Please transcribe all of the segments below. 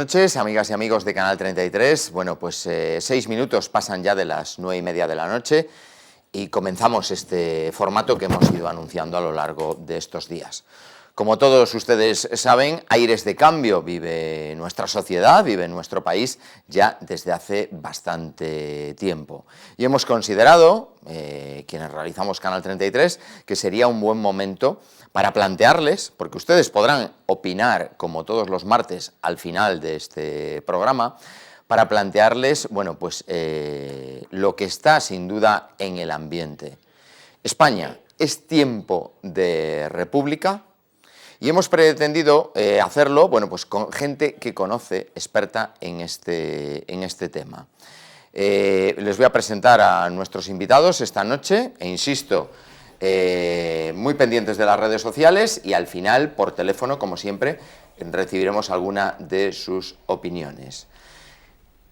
noches, amigas y amigos de Canal 33. Bueno, pues 6 minutos pasan ya de las 9:30 de la noche y comenzamos este formato que hemos ido anunciando a lo largo de estos días. Como todos ustedes saben, aires de cambio vive nuestra sociedad, vive nuestro país ya desde hace bastante tiempo. Y hemos considerado, quienes realizamos Canal 33, que sería un buen momento para plantearles, porque ustedes podrán opinar, como todos los martes, al final de este programa, para plantearles, bueno, pues lo que está sin duda en el ambiente. España, ¿es tiempo de república? Y hemos pretendido hacerlo, bueno, pues con gente que conoce, experta en este tema. Les voy a presentar a nuestros invitados esta noche, e insisto, muy pendientes de las redes sociales y al final, por teléfono, como siempre, recibiremos alguna de sus opiniones.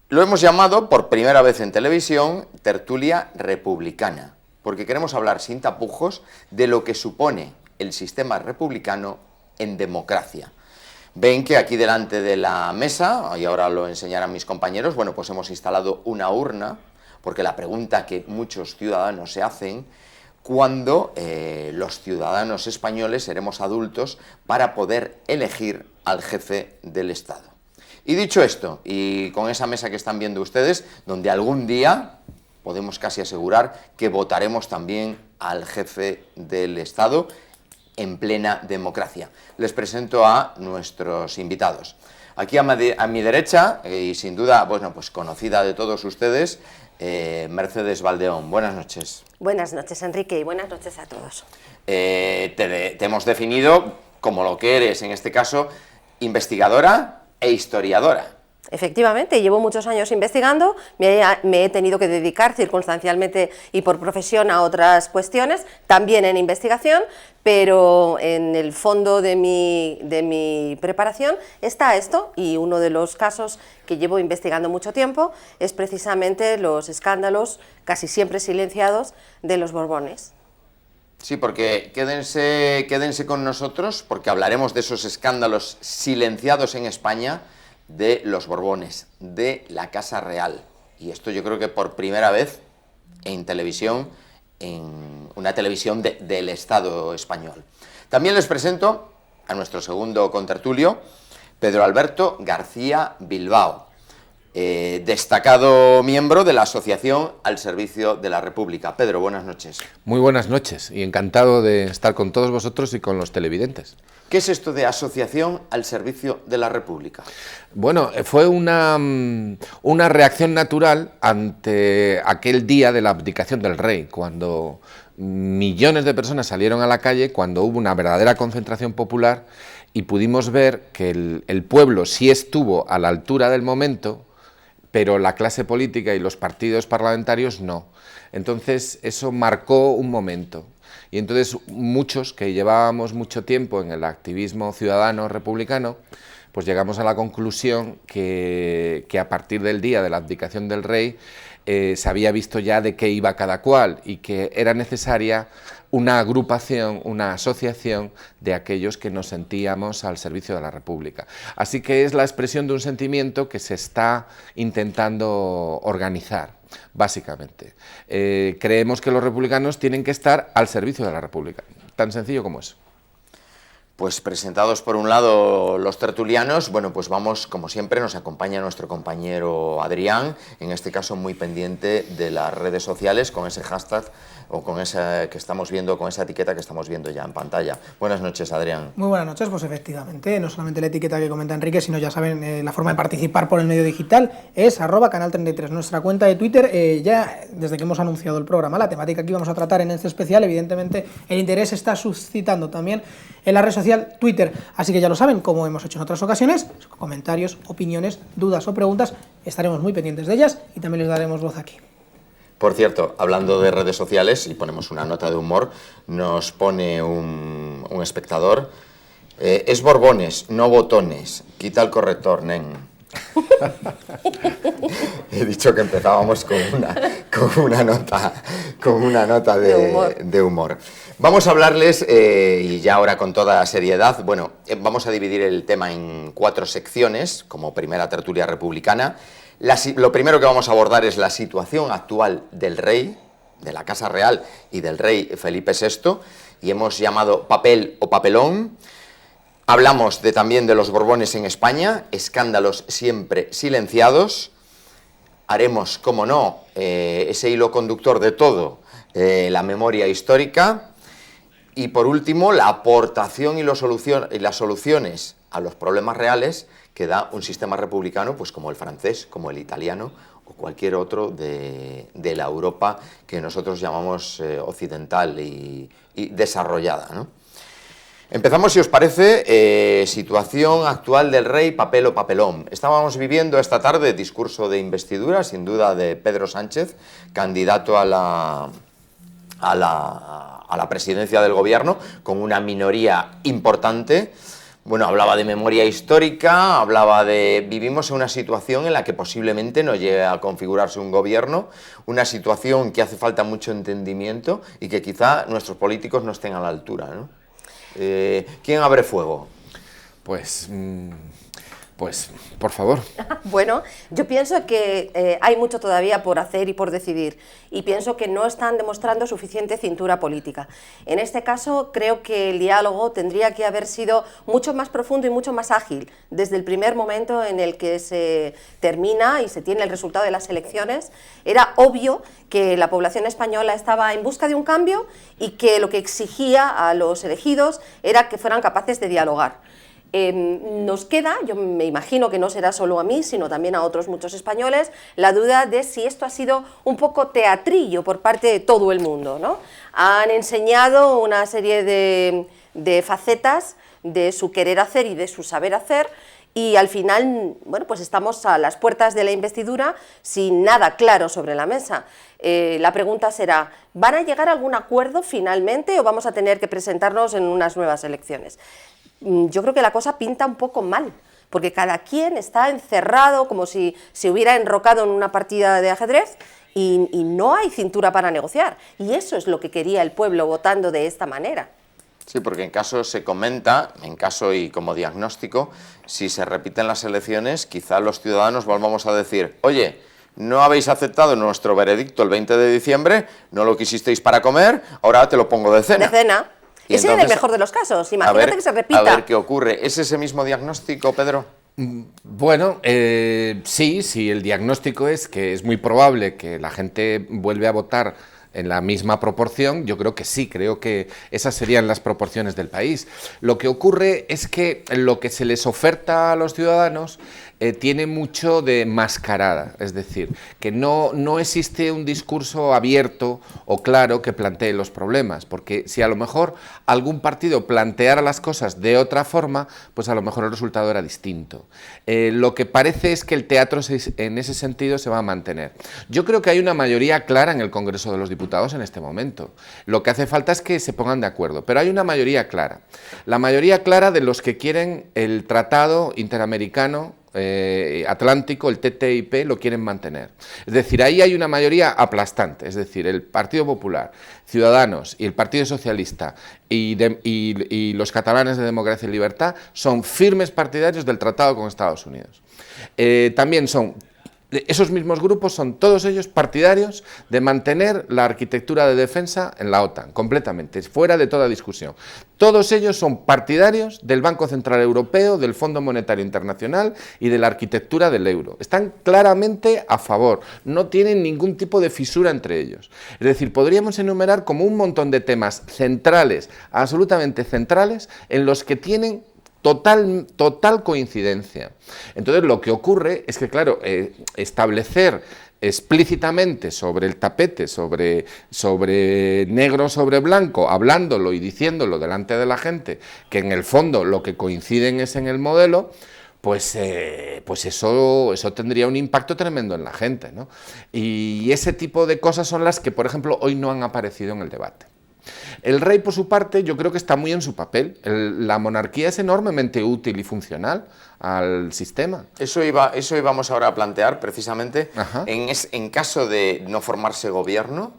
Lo hemos llamado, por primera vez en televisión, Tertulia Republicana, porque queremos hablar sin tapujos de lo que supone el sistema republicano en democracia. Ven que aquí delante de la mesa, y ahora lo enseñarán mis compañeros, bueno, pues hemos instalado una urna, porque la pregunta que muchos ciudadanos se hacen, ¿cuándo los ciudadanos españoles seremos adultos para poder elegir al jefe del Estado? Y dicho esto, y con esa mesa que están viendo ustedes, donde algún día podemos casi asegurar que votaremos también al jefe del Estado en plena democracia. Les presento a nuestros invitados. Aquí a mi derecha, y sin duda, bueno, pues conocida de todos ustedes, Mercedes Valdeón. Buenas noches. Buenas noches, Enrique, y buenas noches a todos. Te hemos definido como lo que eres, en este caso, investigadora e historiadora. Efectivamente, llevo muchos años investigando, me he tenido que dedicar circunstancialmente y por profesión a otras cuestiones, también en investigación, pero en el fondo de mi preparación está esto, y uno de los casos que llevo investigando mucho tiempo es precisamente los escándalos, casi siempre silenciados, de los Borbones. Sí, porque quédense con nosotros, porque hablaremos de esos escándalos silenciados en España, de los Borbones, de la Casa Real. Y esto yo creo que por primera vez en televisión, en una televisión del Estado español. También les presento a nuestro segundo contertulio, Pedro Alberto García Bilbao, destacado miembro de la Asociación al Servicio de la República. Pedro, buenas noches. Muy buenas noches y encantado de estar con todos vosotros y con los televidentes. ¿Qué es esto de Asociación al Servicio de la República? Bueno, fue una reacción natural ante aquel día de la abdicación del rey, cuando millones de personas salieron a la calle, cuando hubo una verdadera concentración popular y pudimos ver que el pueblo sí estuvo a la altura del momento, pero la clase política y los partidos parlamentarios no. Entonces eso marcó un momento. Y entonces muchos que llevábamos mucho tiempo en el activismo ciudadano republicano, pues llegamos a la conclusión que a partir del día de la abdicación del rey se había visto ya de qué iba cada cual y que era necesaria una agrupación, una asociación de aquellos que nos sentíamos al servicio de la República. Así que es la expresión de un sentimiento que se está intentando organizar. Básicamente, creemos que los republicanos tienen que estar al servicio de la República, tan sencillo como eso. Pues presentados por un lado los tertulianos, bueno, pues vamos, como siempre, nos acompaña nuestro compañero Adrián, en este caso muy pendiente de las redes sociales, con ese hashtag o con esa que estamos viendo, con esa etiqueta que estamos viendo ya en pantalla. Buenas noches, Adrián. Muy buenas noches, pues efectivamente, no solamente la etiqueta que comenta Enrique, sino ya saben, la forma de participar por el medio digital es @canal33, nuestra cuenta de Twitter. Ya desde que hemos anunciado el programa, la temática que íbamos a tratar en este especial, evidentemente el interés está suscitando también en la red social Twitter, así que ya lo saben, como hemos hecho en otras ocasiones, comentarios, opiniones, dudas o preguntas, estaremos muy pendientes de ellas y también les daremos voz aquí. Por cierto, hablando de redes sociales, y ponemos una nota de humor, nos pone un espectador, es Borbones, no botones, quita el corrector, nen. He dicho que empezábamos con una nota de humor. Vamos a hablarles, y ya ahora con toda seriedad, bueno, vamos a dividir el tema en 4 secciones, como primera tertulia republicana. Lo primero que vamos a abordar es la situación actual del rey, de la Casa Real y del rey Felipe VI, y hemos llamado papel o papelón. Hablamos también de los Borbones en España, escándalos siempre silenciados. Haremos, como no, ese hilo conductor de todo, la memoria histórica. Y por último, la aportación y las soluciones a los problemas reales que da un sistema republicano, pues como el francés, como el italiano o cualquier otro de la Europa que nosotros llamamos occidental y desarrollada, ¿no? Empezamos, si os parece, situación actual del rey, papel o papelón. Estábamos viviendo esta tarde discurso de investidura, sin duda, de Pedro Sánchez, candidato a la presidencia del gobierno, con una minoría importante. Bueno, hablaba de memoria histórica, hablaba de... Vivimos en una situación en la que posiblemente no llegue a configurarse un gobierno, una situación que hace falta mucho entendimiento y que quizá nuestros políticos no estén a la altura, ¿no? ¿Quién abre fuego? Pues, por favor. Bueno, yo pienso que hay mucho todavía por hacer y por decidir, y pienso que no están demostrando suficiente cintura política. En este caso, creo que el diálogo tendría que haber sido mucho más profundo y mucho más ágil desde el primer momento en el que se termina y se tiene el resultado de las elecciones. Era obvio que la población española estaba en busca de un cambio y que lo que exigía a los elegidos era que fueran capaces de dialogar. Nos queda, yo me imagino que no será solo a mí, sino también a otros muchos españoles, la duda de si esto ha sido un poco teatrillo por parte de todo el mundo, ¿no? Han enseñado una serie de facetas de su querer hacer y de su saber hacer, y al final, bueno, pues estamos a las puertas de la investidura sin nada claro sobre la mesa. La pregunta será, ¿van a llegar a algún acuerdo finalmente o vamos a tener que presentarnos en unas nuevas elecciones? Yo creo que la cosa pinta un poco mal, porque cada quien está encerrado como si se hubiera enrocado en una partida de ajedrez y no hay cintura para negociar. Y eso es lo que quería el pueblo votando de esta manera. Sí, porque en caso se comenta, en caso y como diagnóstico, si se repiten las elecciones, quizá los ciudadanos volvamos a decir, oye, no habéis aceptado nuestro veredicto el 20 de diciembre, no lo quisisteis para comer, ahora te lo pongo de cena. De cena. Ese es el mejor de los casos, imagínate que se repita. A ver qué ocurre. ¿Es ese mismo diagnóstico, Pedro? Bueno, sí, el diagnóstico es que es muy probable que la gente vuelva a votar en la misma proporción. Yo creo que sí, creo que esas serían las proporciones del país. Lo que ocurre es que lo que se les oferta a los ciudadanos tiene mucho de mascarada, es decir, que no existe un discurso abierto o claro que plantee los problemas, porque si a lo mejor algún partido planteara las cosas de otra forma, pues a lo mejor el resultado era distinto. Lo que parece es que el teatro en ese sentido se va a mantener. Yo creo que hay una mayoría clara en el Congreso de los Diputados en este momento. Lo que hace falta es que se pongan de acuerdo, pero hay una mayoría clara. La mayoría clara de los que quieren el Tratado Interamericano Atlántico, el TTIP, lo quieren mantener. Es decir, ahí hay una mayoría aplastante, es decir, el Partido Popular, Ciudadanos y el Partido Socialista y los catalanes de Democracia y Libertad son firmes partidarios del tratado con Estados Unidos. También esos mismos grupos son todos ellos partidarios de mantener la arquitectura de defensa en la OTAN, completamente, fuera de toda discusión. Todos ellos son partidarios del Banco Central Europeo, del Fondo Monetario Internacional y de la arquitectura del euro. Están claramente a favor, no tienen ningún tipo de fisura entre ellos. Es decir, podríamos enumerar como un montón de temas centrales, absolutamente centrales, en los que tienen total coincidencia. Entonces lo que ocurre es que, claro, establecer explícitamente sobre el tapete, sobre negro sobre blanco, hablándolo y diciéndolo delante de la gente, que en el fondo lo que coinciden es en el modelo, pues eso tendría un impacto tremendo en la gente, ¿no? Y ese tipo de cosas son las que, por ejemplo, hoy no han aparecido en el debate. El rey, por su parte, yo creo que está muy en su papel. La monarquía es enormemente útil y funcional al sistema. Eso íbamos ahora a plantear, precisamente. Ajá. En caso de no formarse gobierno,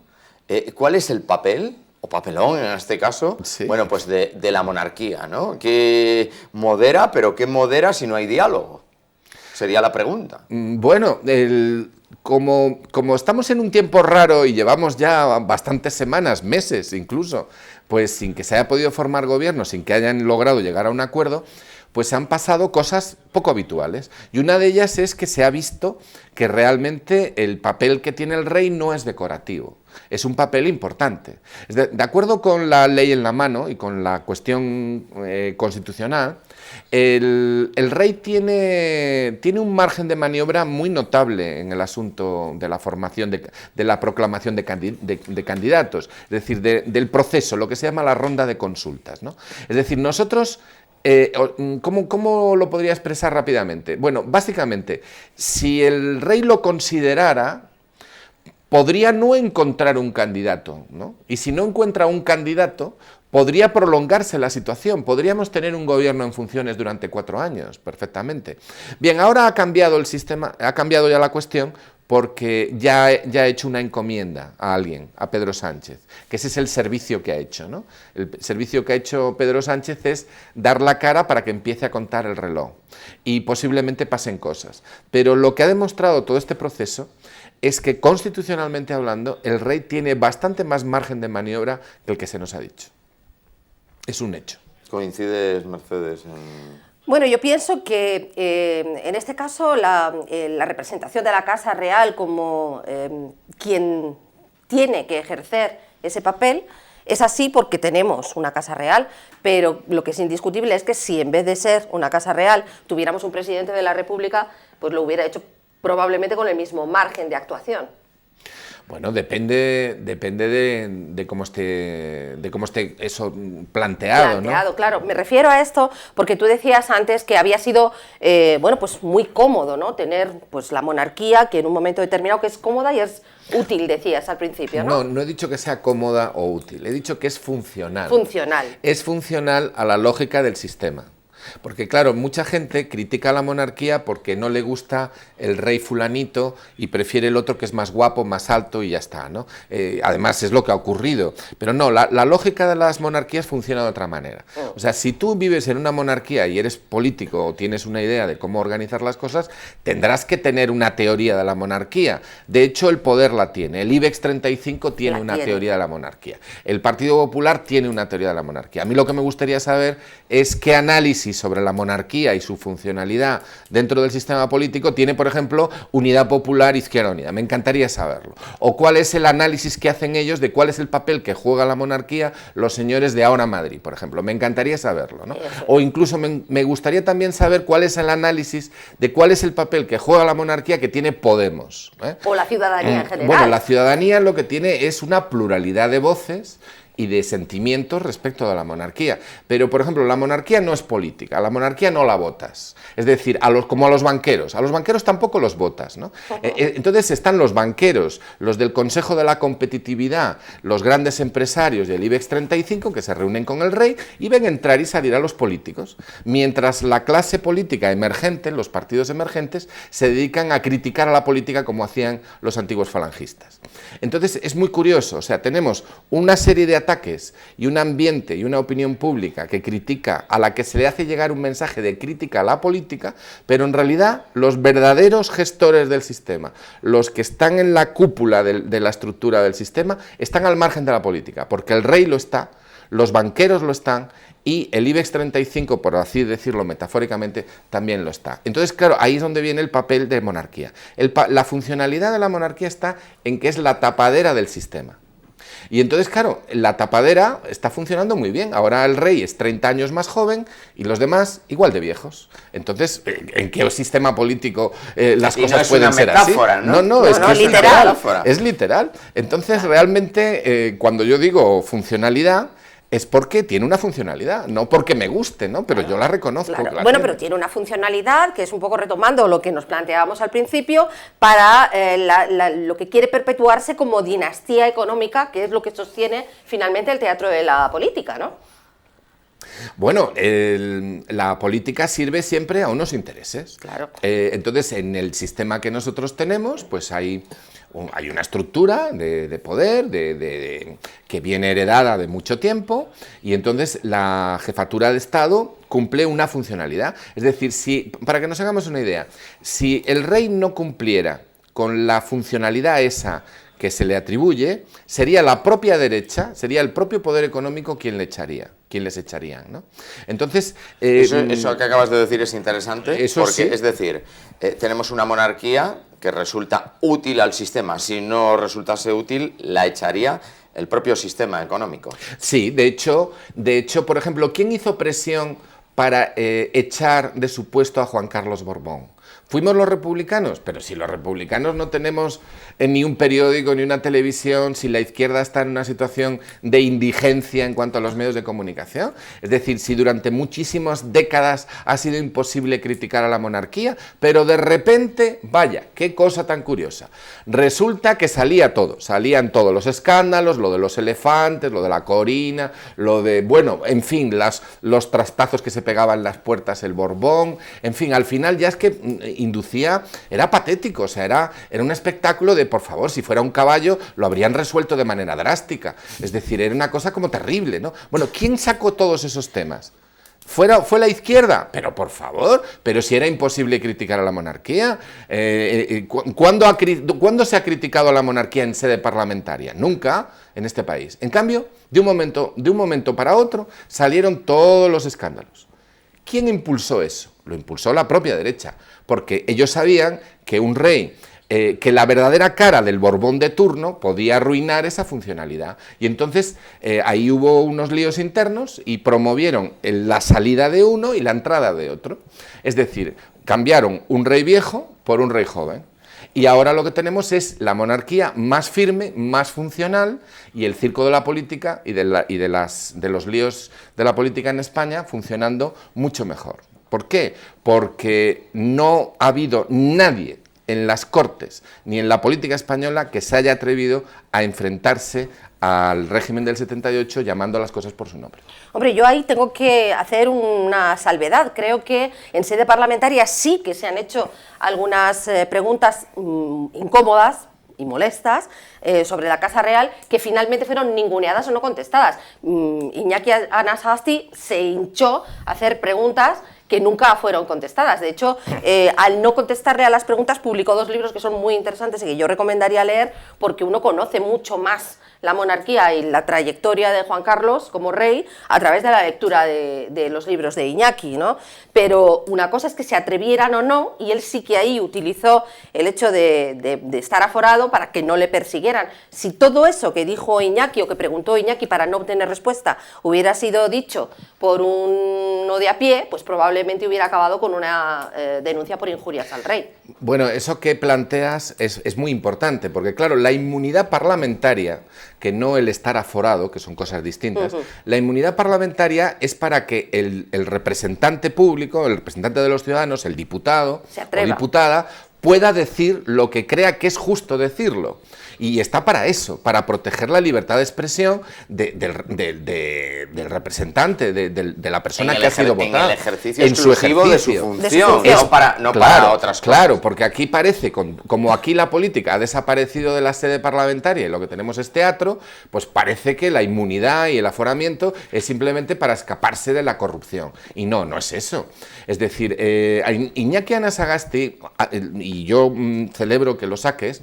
¿cuál es el papel, o papelón en este caso, Sí. bueno, pues de la monarquía, ¿no? Que modera, pero ¿qué modera si no hay diálogo? Sería la pregunta. Bueno, como estamos en un tiempo raro y llevamos ya bastantes semanas, meses incluso, pues sin que se haya podido formar gobierno, sin que hayan logrado llegar a un acuerdo, pues han pasado cosas poco habituales. Y una de ellas es que se ha visto que realmente el papel que tiene el rey no es decorativo, es un papel importante. De acuerdo con la ley en la mano y con la cuestión constitucional, el rey tiene un margen de maniobra muy notable en el asunto de la formación, de la proclamación de candidatos, es decir, del proceso, lo que se llama la ronda de consultas, ¿no? Es decir, nosotros... ¿Cómo lo podría expresar rápidamente? Bueno, básicamente, si el rey lo considerara, podría no encontrar un candidato, ¿no? Y si no encuentra un candidato, podría prolongarse la situación, podríamos tener un gobierno en funciones durante 4 años, perfectamente. Bien, ahora ha cambiado el sistema, ha cambiado ya la cuestión, porque ya ha hecho una encomienda a alguien, a Pedro Sánchez, que ese es el servicio que ha hecho, ¿no? El servicio que ha hecho Pedro Sánchez es dar la cara para que empiece a contar el reloj y posiblemente pasen cosas. Pero lo que ha demostrado todo este proceso es que constitucionalmente hablando el rey tiene bastante más margen de maniobra que el que se nos ha dicho. Es un hecho. ¿Coincides, Mercedes, en...? Bueno, yo pienso que en este caso la representación de la Casa Real como quien tiene que ejercer ese papel es así porque tenemos una Casa Real, pero lo que es indiscutible es que si en vez de ser una Casa Real tuviéramos un presidente de la República, pues lo hubiera hecho probablemente con el mismo margen de actuación. Bueno, depende de cómo esté eso planteado, ¿no? Claro. Me refiero a esto porque tú decías antes que había sido, bueno, pues muy cómodo, ¿no? Tener, pues, la monarquía, que en un momento determinado que es cómoda y es útil, decías al principio, ¿no? No he dicho que sea cómoda o útil, he dicho que es funcional. Funcional. Es funcional a la lógica del sistema. Porque claro, mucha gente critica a la monarquía porque no le gusta el rey fulanito y prefiere el otro que es más guapo, más alto y ya está, ¿no? Además es lo que ha ocurrido. Pero no, la lógica de las monarquías funciona de otra manera. O sea, si tú vives en una monarquía y eres político o tienes una idea de cómo organizar las cosas, tendrás que tener una teoría de la monarquía. De hecho, el poder la tiene. El IBEX 35 tiene una teoría de la monarquía. El Partido Popular tiene una teoría de la monarquía. A mí lo que me gustaría saber es qué análisis sobre la monarquía y su funcionalidad dentro del sistema político tiene, por ejemplo, Unidad Popular, Izquierda Unida. Me encantaría saberlo. O cuál es el análisis que hacen ellos de cuál es el papel que juega la monarquía los señores de Ahora Madrid, por ejemplo. Me encantaría saberlo, ¿no? O incluso me gustaría también saber cuál es el análisis de cuál es el papel que juega la monarquía que tiene Podemos, ¿eh? O la ciudadanía en general. Bueno, la ciudadanía lo que tiene es una pluralidad de voces y de sentimientos respecto a la monarquía. Pero, por ejemplo, la monarquía no es política, a la monarquía no la votas. Es decir, como a los banqueros tampoco los votas, ¿no? Entonces están los banqueros, los del Consejo de la Competitividad, los grandes empresarios del IBEX 35 que se reúnen con el rey y ven entrar y salir a los políticos, mientras la clase política emergente, los partidos emergentes, se dedican a criticar a la política como hacían los antiguos falangistas. Entonces es muy curioso, o sea, tenemos una serie de ataques y un ambiente y una opinión pública que critica, a la que se le hace llegar un mensaje de crítica a la política, pero en realidad los verdaderos gestores del sistema, los que están en la cúpula de la estructura del sistema, están al margen de la política, porque el rey lo está, los banqueros lo están y el IBEX 35, por así decirlo metafóricamente, también lo está. Entonces, claro, ahí es donde viene el papel de monarquía. La funcionalidad de la monarquía está en que es la tapadera del sistema. Y entonces, claro, la tapadera está funcionando muy bien. Ahora el rey es 30 años más joven y los demás igual de viejos. Entonces, ¿en qué sistema político las cosas pueden ser así? No, es que es literal. Es literal. Entonces, realmente, cuando yo digo funcionalidad, es porque tiene una funcionalidad, no porque me guste, ¿no? Pero yo la reconozco. Claro. La Bueno, tiene. pero tiene una funcionalidad que es un poco retomando lo que nos planteábamos al principio para lo que quiere perpetuarse como dinastía económica, que es lo que sostiene finalmente el teatro de la política, ¿no? Bueno, la política sirve siempre a unos intereses. Claro. Entonces, en el sistema que nosotros tenemos, pues hay una estructura de poder que viene heredada de mucho tiempo, y entonces la jefatura de Estado cumple una funcionalidad. Es decir, para que nos hagamos una idea, si el rey no cumpliera con la funcionalidad esa que se le atribuye, sería la propia derecha, sería el propio poder económico quien les echarían, ¿no? Entonces... Eso que acabas de decir es interesante, eso porque, sí. es decir, tenemos una monarquía que resulta útil al sistema. Si no resultase útil, la echaría el propio sistema económico. Sí, de hecho, por ejemplo, ¿quién hizo presión para echar de su puesto a Juan Carlos Borbón? ¿Fuimos los republicanos? Pero si los republicanos no tenemos ni un periódico ni una televisión, si la izquierda está en una situación de indigencia en cuanto a los medios de comunicación, es decir, si durante muchísimas décadas ha sido imposible criticar a la monarquía, pero de repente, vaya, qué cosa tan curiosa, resulta que salían todos los escándalos, lo de los elefantes, lo de la Corina, lo de, bueno, en fin, los trastazos que se pegaban en las puertas el Borbón, en fin, al final ya es que inducía, era patético, o sea, era un espectáculo de, por favor, si fuera un caballo lo habrían resuelto de manera drástica, es decir, era una cosa como terrible, ¿no? Bueno, ¿quién sacó todos esos temas? ¿Fue la izquierda? Pero por favor, pero si era imposible criticar a la monarquía. ¿Cuándo se ha criticado a la monarquía en sede parlamentaria? Nunca en este país. En cambio, de un momento para otro salieron todos los escándalos. ¿Quién impulsó eso? Lo impulsó la propia derecha, porque ellos sabían que un rey, que la verdadera cara del Borbón de turno podía arruinar esa funcionalidad. Y entonces ahí hubo unos líos internos y promovieron la salida de uno y la entrada de otro. Es decir, cambiaron un rey viejo por un rey joven. Y ahora lo que tenemos es la monarquía más firme, más funcional, y el circo de la política y de los líos de la política en España funcionando mucho mejor. ¿Por qué? Porque no ha habido nadie en las Cortes ni en la política española que se haya atrevido a enfrentarse al régimen del 78 llamando a las cosas por su nombre. Hombre, yo ahí tengo que hacer una salvedad. Creo que en sede parlamentaria sí que se han hecho algunas preguntas incómodas y molestas sobre la Casa Real, que finalmente fueron ninguneadas o no contestadas. Iñaki Anasagasti se hinchó a hacer preguntas que nunca fueron contestadas. De hecho, al no contestarle a las preguntas, publicó 2 libros que son muy interesantes y que yo recomendaría leer, porque uno conoce mucho más la monarquía y la trayectoria de Juan Carlos como rey a través de la lectura de los libros de Iñaki, ¿no? Pero una cosa es que se atrevieran o no, y él sí que ahí utilizó el hecho de estar aforado para que no le persiguieran. Si todo eso que dijo Iñaki o que preguntó Iñaki para no obtener respuesta hubiera sido dicho por uno de a pie, pues probablemente hubiera acabado con una denuncia por injurias al rey. Bueno, eso que planteas es muy importante, porque claro, la inmunidad parlamentaria, que no el estar aforado, que son cosas distintas, la inmunidad parlamentaria es para que el representante público, el representante de los ciudadanos, el diputado o diputada, pueda decir lo que crea que es justo decirlo. Y está para eso, para proteger la libertad de expresión del representante, de la persona que ha sido votada. En el ejercicio exclusivo de su función, no para otras cosas. Claro, porque aquí parece, como aquí la política ha desaparecido de la sede parlamentaria y lo que tenemos es teatro, pues parece que la inmunidad y el aforamiento es simplemente para escaparse de la corrupción. Y no es eso. Es decir, Iñaki Anasagasti, y yo celebro que lo saques,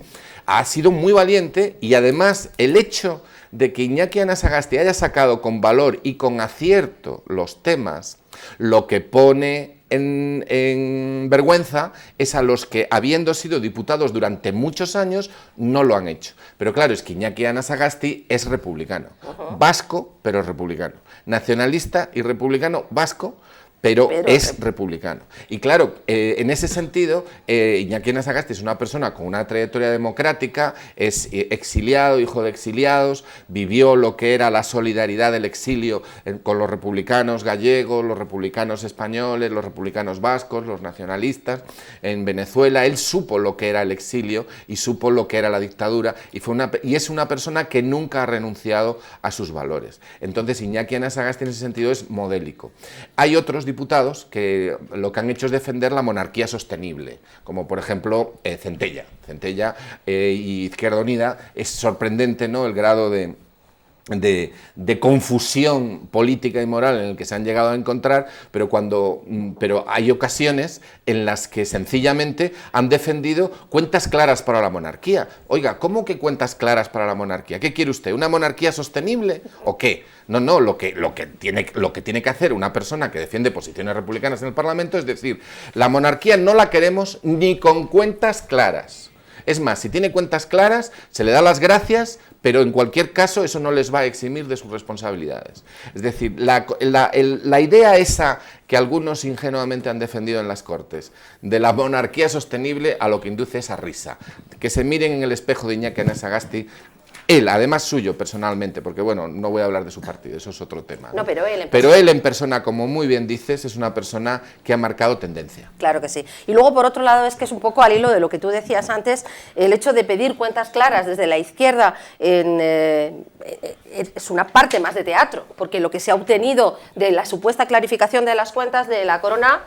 ha sido muy valiente, y además el hecho de que Iñaki Anasagasti haya sacado con valor y con acierto los temas, lo que pone en vergüenza es a los que, habiendo sido diputados durante muchos años, no lo han hecho. Pero claro, es que Iñaki Anasagasti es republicano, vasco, pero republicano, nacionalista y republicano vasco, pero es republicano. Y claro, en ese sentido, Iñaki Anasagasti es una persona con una trayectoria democrática, es exiliado, hijo de exiliados, vivió lo que era la solidaridad del exilio con los republicanos gallegos, los republicanos españoles, los republicanos vascos, los nacionalistas en Venezuela. Él supo lo que era el exilio y supo lo que era la dictadura, y es una persona que nunca ha renunciado a sus valores. Entonces, Iñaki Anasagasti en ese sentido es modélico. Hay otros diputados que lo que han hecho es defender la monarquía sostenible, como por ejemplo Centella y Izquierda Unida. Es sorprendente, ¿no?, el grado de confusión política y moral en el que se han llegado a encontrar, pero hay ocasiones en las que sencillamente han defendido cuentas claras para la monarquía. Oiga, ¿cómo que cuentas claras para la monarquía? ¿Qué quiere usted? ¿Una monarquía sostenible o qué? No, lo que tiene que hacer una persona que defiende posiciones republicanas en el Parlamento es decir, la monarquía no la queremos ni con cuentas claras. Es más, si tiene cuentas claras, se le da las gracias, pero en cualquier caso eso no les va a eximir de sus responsabilidades. Es decir, la idea esa que algunos ingenuamente han defendido en las Cortes, de la monarquía sostenible, a lo que induce esa risa. Que se miren en el espejo de Iñaki Anasagasti, él, además suyo personalmente, porque bueno, no voy a hablar de su partido, eso es otro tema, ¿no? Pero él en persona, como muy bien dices, es una persona que ha marcado tendencia. Claro que sí. Y luego, por otro lado, es que es un poco al hilo de lo que tú decías antes, el hecho de pedir cuentas claras desde la izquierda es una parte más de teatro, porque lo que se ha obtenido de la supuesta clarificación de las cuentas de la corona,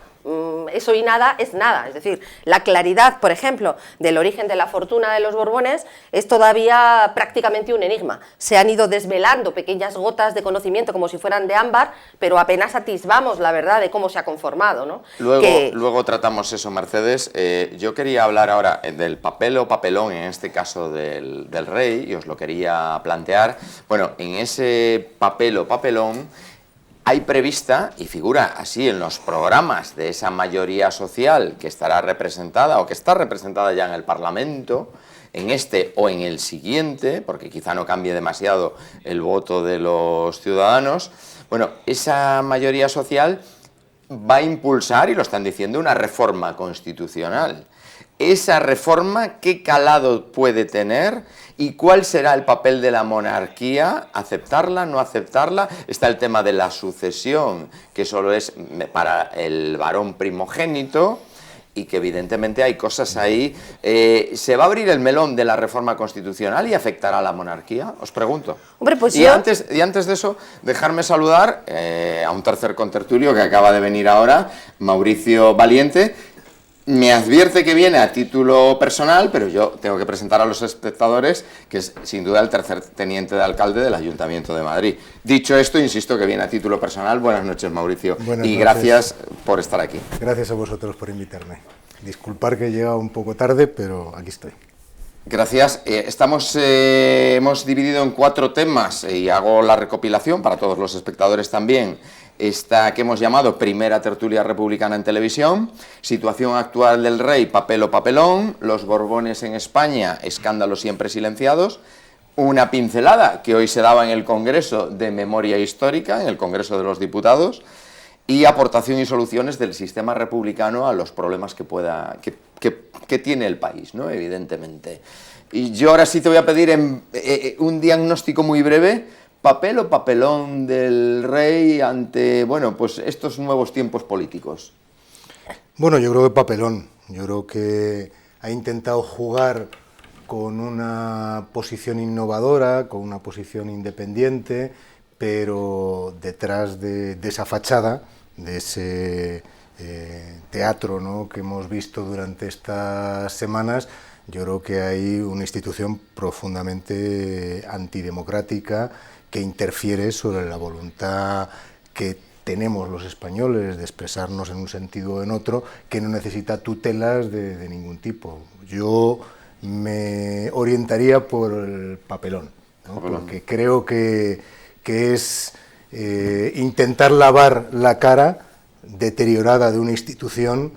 eso y nada es nada. Es decir, la claridad, por ejemplo, del origen de la fortuna de los Borbones es todavía prácticamente un enigma. Se han ido desvelando pequeñas gotas de conocimiento como si fueran de ámbar, pero apenas atisbamos la verdad de cómo se ha conformado, ¿no? Luego tratamos eso, Mercedes. Yo quería hablar ahora del papel o papelón, en este caso del rey, y os lo quería plantear. Bueno, en ese papel o papelón hay prevista, y figura así en los programas de esa mayoría social que estará representada o que está representada ya en el Parlamento, en este o en el siguiente, porque quizá no cambie demasiado el voto de los ciudadanos, bueno, esa mayoría social va a impulsar, y lo están diciendo, una reforma constitucional. Esa reforma, ¿qué calado puede tener? ¿Y cuál será el papel de la monarquía? ¿Aceptarla, no aceptarla? Está el tema de la sucesión, que solo es para el varón primogénito, y que evidentemente hay cosas ahí. ¿Se va a abrir el melón de la reforma constitucional y afectará a la monarquía? Os pregunto. Hombre, pues antes de eso, dejarme saludar a un tercer contertulio que acaba de venir ahora, Mauricio Valiente. Me advierte que viene a título personal, pero yo tengo que presentar a los espectadores que es sin duda el tercer teniente de alcalde del Ayuntamiento de Madrid. Dicho esto, insisto que viene a título personal. Buenas noches, Mauricio. Buenas noches. Gracias por estar aquí. Gracias a vosotros por invitarme. Disculpar que he llegado un poco tarde, pero aquí estoy. Gracias. Hemos dividido en 4 temas y hago la recopilación para todos los espectadores también. Esta que hemos llamado Primera Tertulia Republicana en Televisión, situación actual del rey, papel o papelón, los Borbones en España, escándalos siempre silenciados, una pincelada que hoy se daba en el Congreso de Memoria Histórica, en el Congreso de los Diputados, y aportación y soluciones del sistema republicano a los problemas que tiene el país, ¿no? Evidentemente. Y yo ahora sí te voy a pedir un diagnóstico muy breve. ¿Papel o papelón del rey ante, bueno, pues estos nuevos tiempos políticos? Bueno, yo creo que papelón. Yo creo que ha intentado jugar con una posición innovadora, con una posición independiente, pero detrás de esa fachada, de ese teatro, ¿no?, que hemos visto durante estas semanas, yo creo que hay una institución profundamente antidemocrática que interfiere sobre la voluntad que tenemos los españoles de expresarnos en un sentido o en otro, que no necesita tutelas de ningún tipo. Yo me orientaría por el papelón, ¿no? Porque creo que es intentar lavar la cara deteriorada de una institución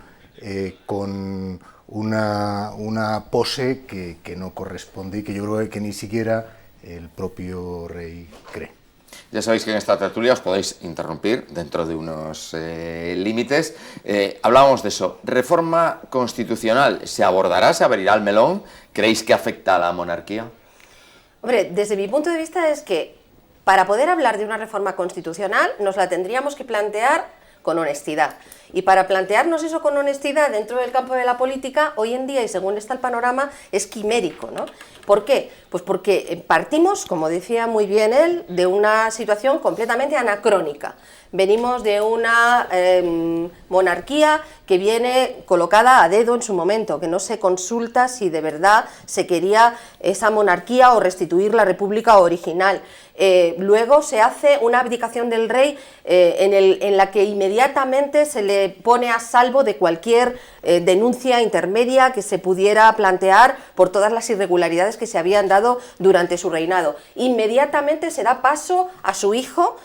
con una pose que no corresponde y que yo creo que ni siquiera el propio rey cree. Ya sabéis que en esta tertulia os podéis interrumpir dentro de unos límites. Hablábamos de eso. ¿Reforma constitucional se abordará, se abrirá el melón? ¿Creéis que afecta a la monarquía? Hombre, desde mi punto de vista es que para poder hablar de una reforma constitucional nos la tendríamos que plantear con honestidad. Y para plantearnos eso con honestidad dentro del campo de la política, hoy en día, y según está el panorama, es quimérico, ¿no? ¿Por qué? Pues porque partimos, como decía muy bien él, de una situación completamente anacrónica. Venimos de una monarquía que viene colocada a dedo en su momento, que no se consulta si de verdad se quería esa monarquía o restituir la república original. Luego se hace una abdicación del rey en la que inmediatamente se le pone a salvo de cualquier denuncia intermedia que se pudiera plantear por todas las irregularidades que se habían dado durante su reinado. Inmediatamente se da paso a su hijo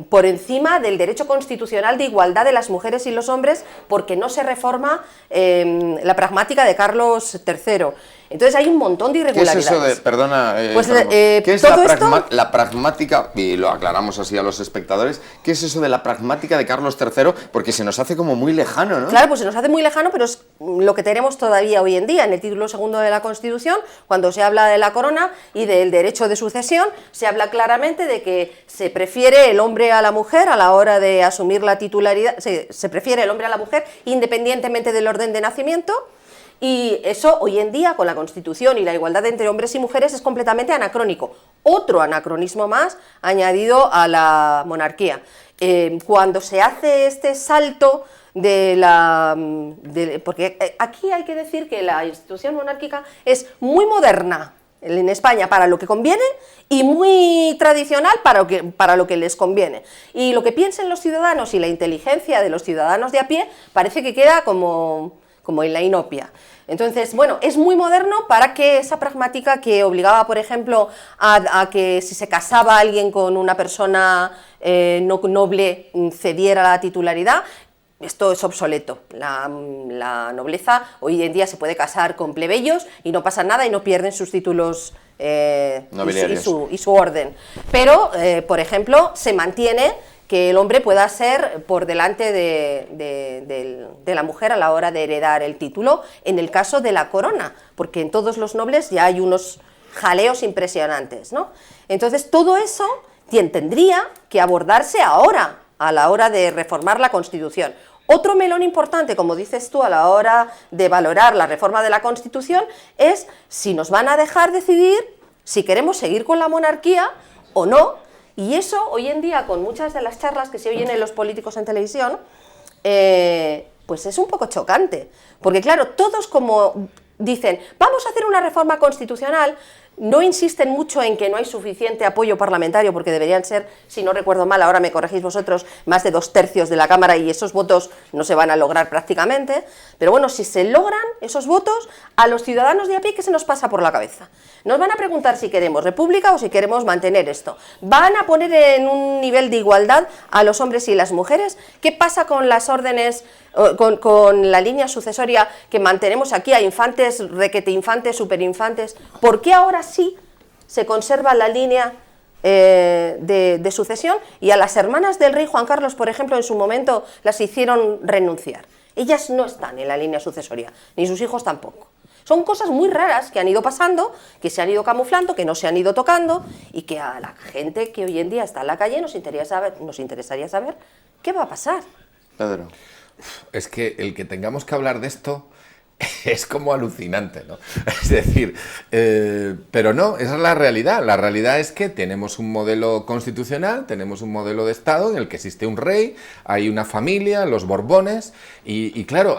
por encima del derecho constitucional de igualdad de las mujeres y los hombres, porque no se reforma la pragmática de Carlos III. Entonces hay un montón de irregularidades. ¿Qué es eso de, perdona, pues, ¿qué es todo la pragmática, y lo aclaramos así a los espectadores, qué es eso de la pragmática de Carlos III? Porque se nos hace como muy lejano, ¿no? Claro, pues se nos hace muy lejano, pero es lo que tenemos todavía hoy en día. En el título segundo de la Constitución, cuando se habla de la corona y del derecho de sucesión, se habla claramente de que se prefiere el hombre a la mujer a la hora de asumir la titularidad, se prefiere el hombre a la mujer independientemente del orden de nacimiento. Y eso hoy en día, con la Constitución y la igualdad entre hombres y mujeres, es completamente anacrónico. Otro anacronismo más añadido a la monarquía. Cuando se hace este salto porque aquí hay que decir que la institución monárquica es muy moderna en España para lo que conviene y muy tradicional para lo que les conviene. Y lo que piensen los ciudadanos y la inteligencia de los ciudadanos de a pie parece que queda como en la inopia. Entonces, bueno, es muy moderno para que esa pragmática que obligaba, por ejemplo, a que si se casaba alguien con una persona no noble cediera la titularidad, esto es obsoleto. La nobleza hoy en día se puede casar con plebeyos y no pasa nada y no pierden sus títulos y su orden. Pero, por ejemplo, se mantiene que el hombre pueda ser por delante de la mujer a la hora de heredar el título, en el caso de la corona, porque en todos los nobles ya hay unos jaleos impresionantes, ¿no? Entonces, todo eso tendría que abordarse ahora, a la hora de reformar la Constitución. Otro melón importante, como dices tú, a la hora de valorar la reforma de la Constitución, es si nos van a dejar decidir si queremos seguir con la monarquía o no. Y eso, hoy en día, con muchas de las charlas que se oyen en los políticos en televisión, pues es un poco chocante. Porque claro, todos como dicen, vamos a hacer una reforma constitucional, no insisten mucho en que no hay suficiente apoyo parlamentario, porque deberían ser, si no recuerdo mal, ahora me corregís vosotros, más de 2/3 de la Cámara y esos votos no se van a lograr prácticamente. Pero bueno, si se logran esos votos, a los ciudadanos de a pie, ¿qué se nos pasa por la cabeza? Nos van a preguntar si queremos república o si queremos mantener esto. Van a poner en un nivel de igualdad a los hombres y las mujeres. ¿Qué pasa con las órdenes, con la línea sucesoria que mantenemos aquí a infantes, requete infantes, superinfantes? ¿Por qué ahora sí se conserva la línea de sucesión y a las hermanas del rey Juan Carlos, por ejemplo, en su momento las hicieron renunciar? Ellas no están en la línea sucesoria, ni sus hijos tampoco. Son cosas muy raras que han ido pasando, que se han ido camuflando, que no se han ido tocando y que a la gente que hoy en día está en la calle nos interesaría saber qué va a pasar. Pedro. Es que el que tengamos que hablar de esto es como alucinante, ¿no? Es decir, pero no, esa es la realidad. La realidad es que tenemos un modelo constitucional, tenemos un modelo de Estado en el que existe un rey, hay una familia, los Borbones, y claro,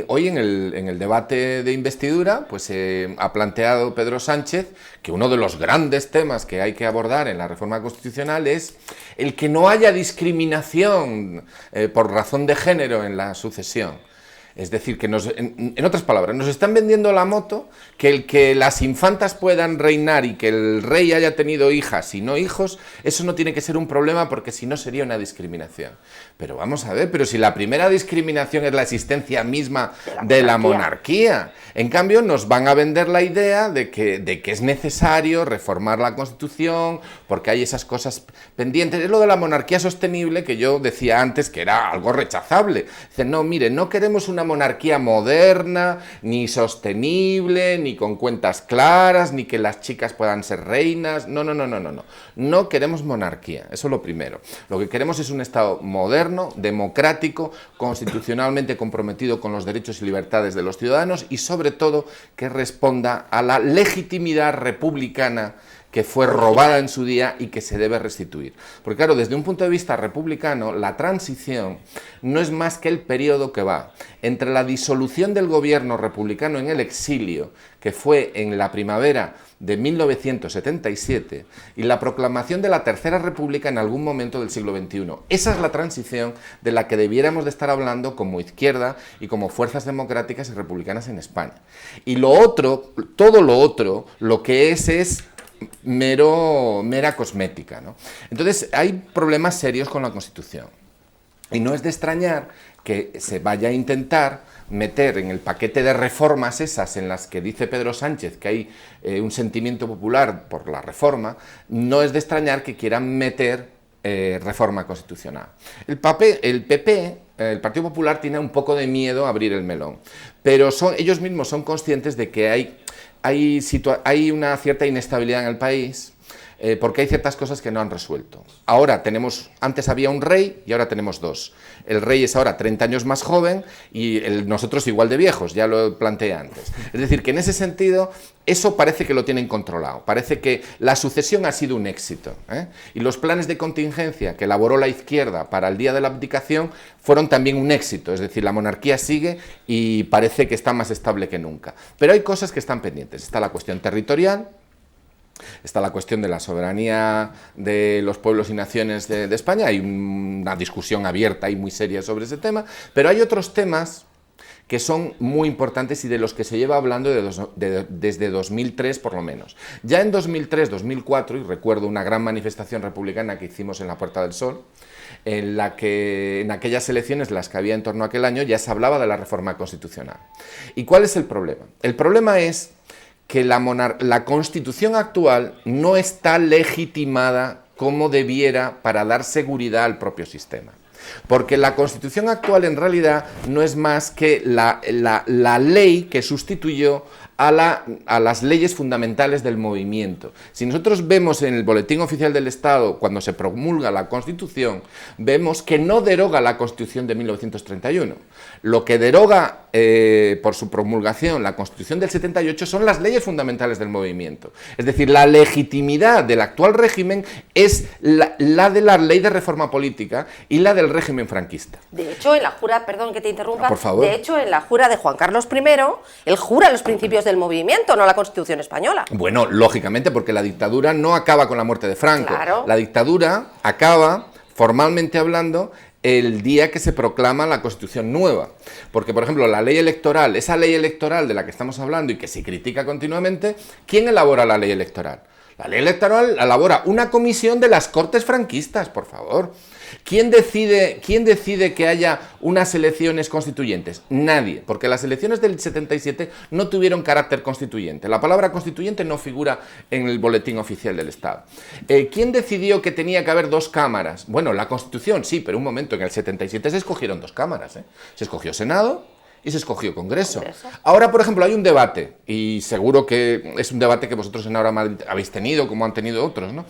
hoy en el debate de investidura, pues ha planteado Pedro Sánchez que uno de los grandes temas que hay que abordar en la reforma constitucional es el que no haya discriminación por razón de género en la sucesión. Es decir, que en otras palabras, nos están vendiendo la moto, que el que las infantas puedan reinar y que el rey haya tenido hijas y no hijos, eso no tiene que ser un problema porque si no sería una discriminación. Pero vamos a ver, pero si la primera discriminación es la existencia misma de la monarquía. En cambio, nos van a vender la idea de que es necesario reformar la Constitución porque hay esas cosas pendientes. Es lo de la monarquía sostenible que yo decía antes que era algo rechazable. Dicen, no, mire, no queremos una monarquía moderna, ni sostenible, ni con cuentas claras, ni que las chicas puedan ser reinas. No, no, no, no, no, no. No queremos monarquía, eso es lo primero. Lo que queremos es un Estado moderno, democrático, constitucionalmente comprometido con los derechos y libertades de los ciudadanos y sobre todo que responda a la legitimidad republicana que fue robada en su día y que se debe restituir. Porque claro, desde un punto de vista republicano, la transición no es más que el periodo que va entre la disolución del gobierno republicano en el exilio, que fue en la primavera de 1977, y la proclamación de la Tercera República en algún momento del siglo XXI. Esa es la transición de la que debiéramos de estar hablando como izquierda y como fuerzas democráticas y republicanas en España. Y lo otro, todo lo otro, lo que es mera cosmética, ¿no? Entonces hay problemas serios con la Constitución y no es de extrañar que se vaya a intentar meter en el paquete de reformas esas en las que dice Pedro Sánchez que hay un sentimiento popular por la reforma, no es de extrañar que quieran meter reforma constitucional. El PP, el Partido Popular, tiene un poco de miedo a abrir el melón, pero ellos mismos son conscientes de que hay una cierta inestabilidad en el país porque hay ciertas cosas que no han resuelto. Ahora antes había un rey y ahora tenemos dos. El rey es ahora 30 años más joven y nosotros igual de viejos, ya lo planteé antes. Es decir, que en ese sentido eso parece que lo tienen controlado, parece que la sucesión ha sido un éxito, ¿eh? Y los planes de contingencia que elaboró la izquierda para el día de la abdicación fueron también un éxito, es decir, la monarquía sigue y parece que está más estable que nunca. Pero hay cosas que están pendientes, está la cuestión territorial, está la cuestión de la soberanía de los pueblos y naciones de España, hay una discusión abierta y muy seria sobre ese tema, pero hay otros temas que son muy importantes y de los que se lleva hablando desde 2003 por lo menos. Ya en 2003, 2004, y recuerdo una gran manifestación republicana que hicimos en la Puerta del Sol, en la que en aquellas elecciones, las que había en torno a aquel año, ya se hablaba de la reforma constitucional. ¿Y cuál es el problema? El problema es que la Constitución actual no está legitimada como debiera para dar seguridad al propio sistema. Porque la Constitución actual en realidad no es más que la ley que sustituyó a las leyes fundamentales del movimiento. Si nosotros vemos en el Boletín Oficial del Estado, cuando se promulga la Constitución, vemos que no deroga la Constitución de 1931. Lo que deroga por su promulgación la Constitución del 78 son las leyes fundamentales del movimiento. Es decir, la legitimidad del actual régimen es la de la ley de reforma política y la del régimen franquista. De hecho, en la jura, perdón que te interrumpa, por favor. De hecho, en la jura de Juan Carlos I, él jura los principios del movimiento, no la Constitución española. Bueno, lógicamente, porque la dictadura no acaba con la muerte de Franco. Claro. La dictadura acaba, formalmente hablando, el día que se proclama la Constitución nueva. Porque, por ejemplo, la ley electoral, esa ley electoral de la que estamos hablando y que se critica continuamente, ¿quién elabora la ley electoral? La ley electoral la elabora una comisión de las Cortes franquistas, por favor. ¿Quién decide que haya unas elecciones constituyentes? Nadie, porque las elecciones del 77 no tuvieron carácter constituyente. La palabra constituyente no figura en el Boletín Oficial del Estado. ¿Quién decidió que tenía que haber dos cámaras? Bueno, la Constitución sí, pero un momento, en el 77 se escogieron dos cámaras, ¿eh? Se escogió Senado y se escogió Congreso. Ahora, por ejemplo, hay un debate, y seguro que es un debate que vosotros en Ahora Madrid habéis tenido, como han tenido otros, ¿no?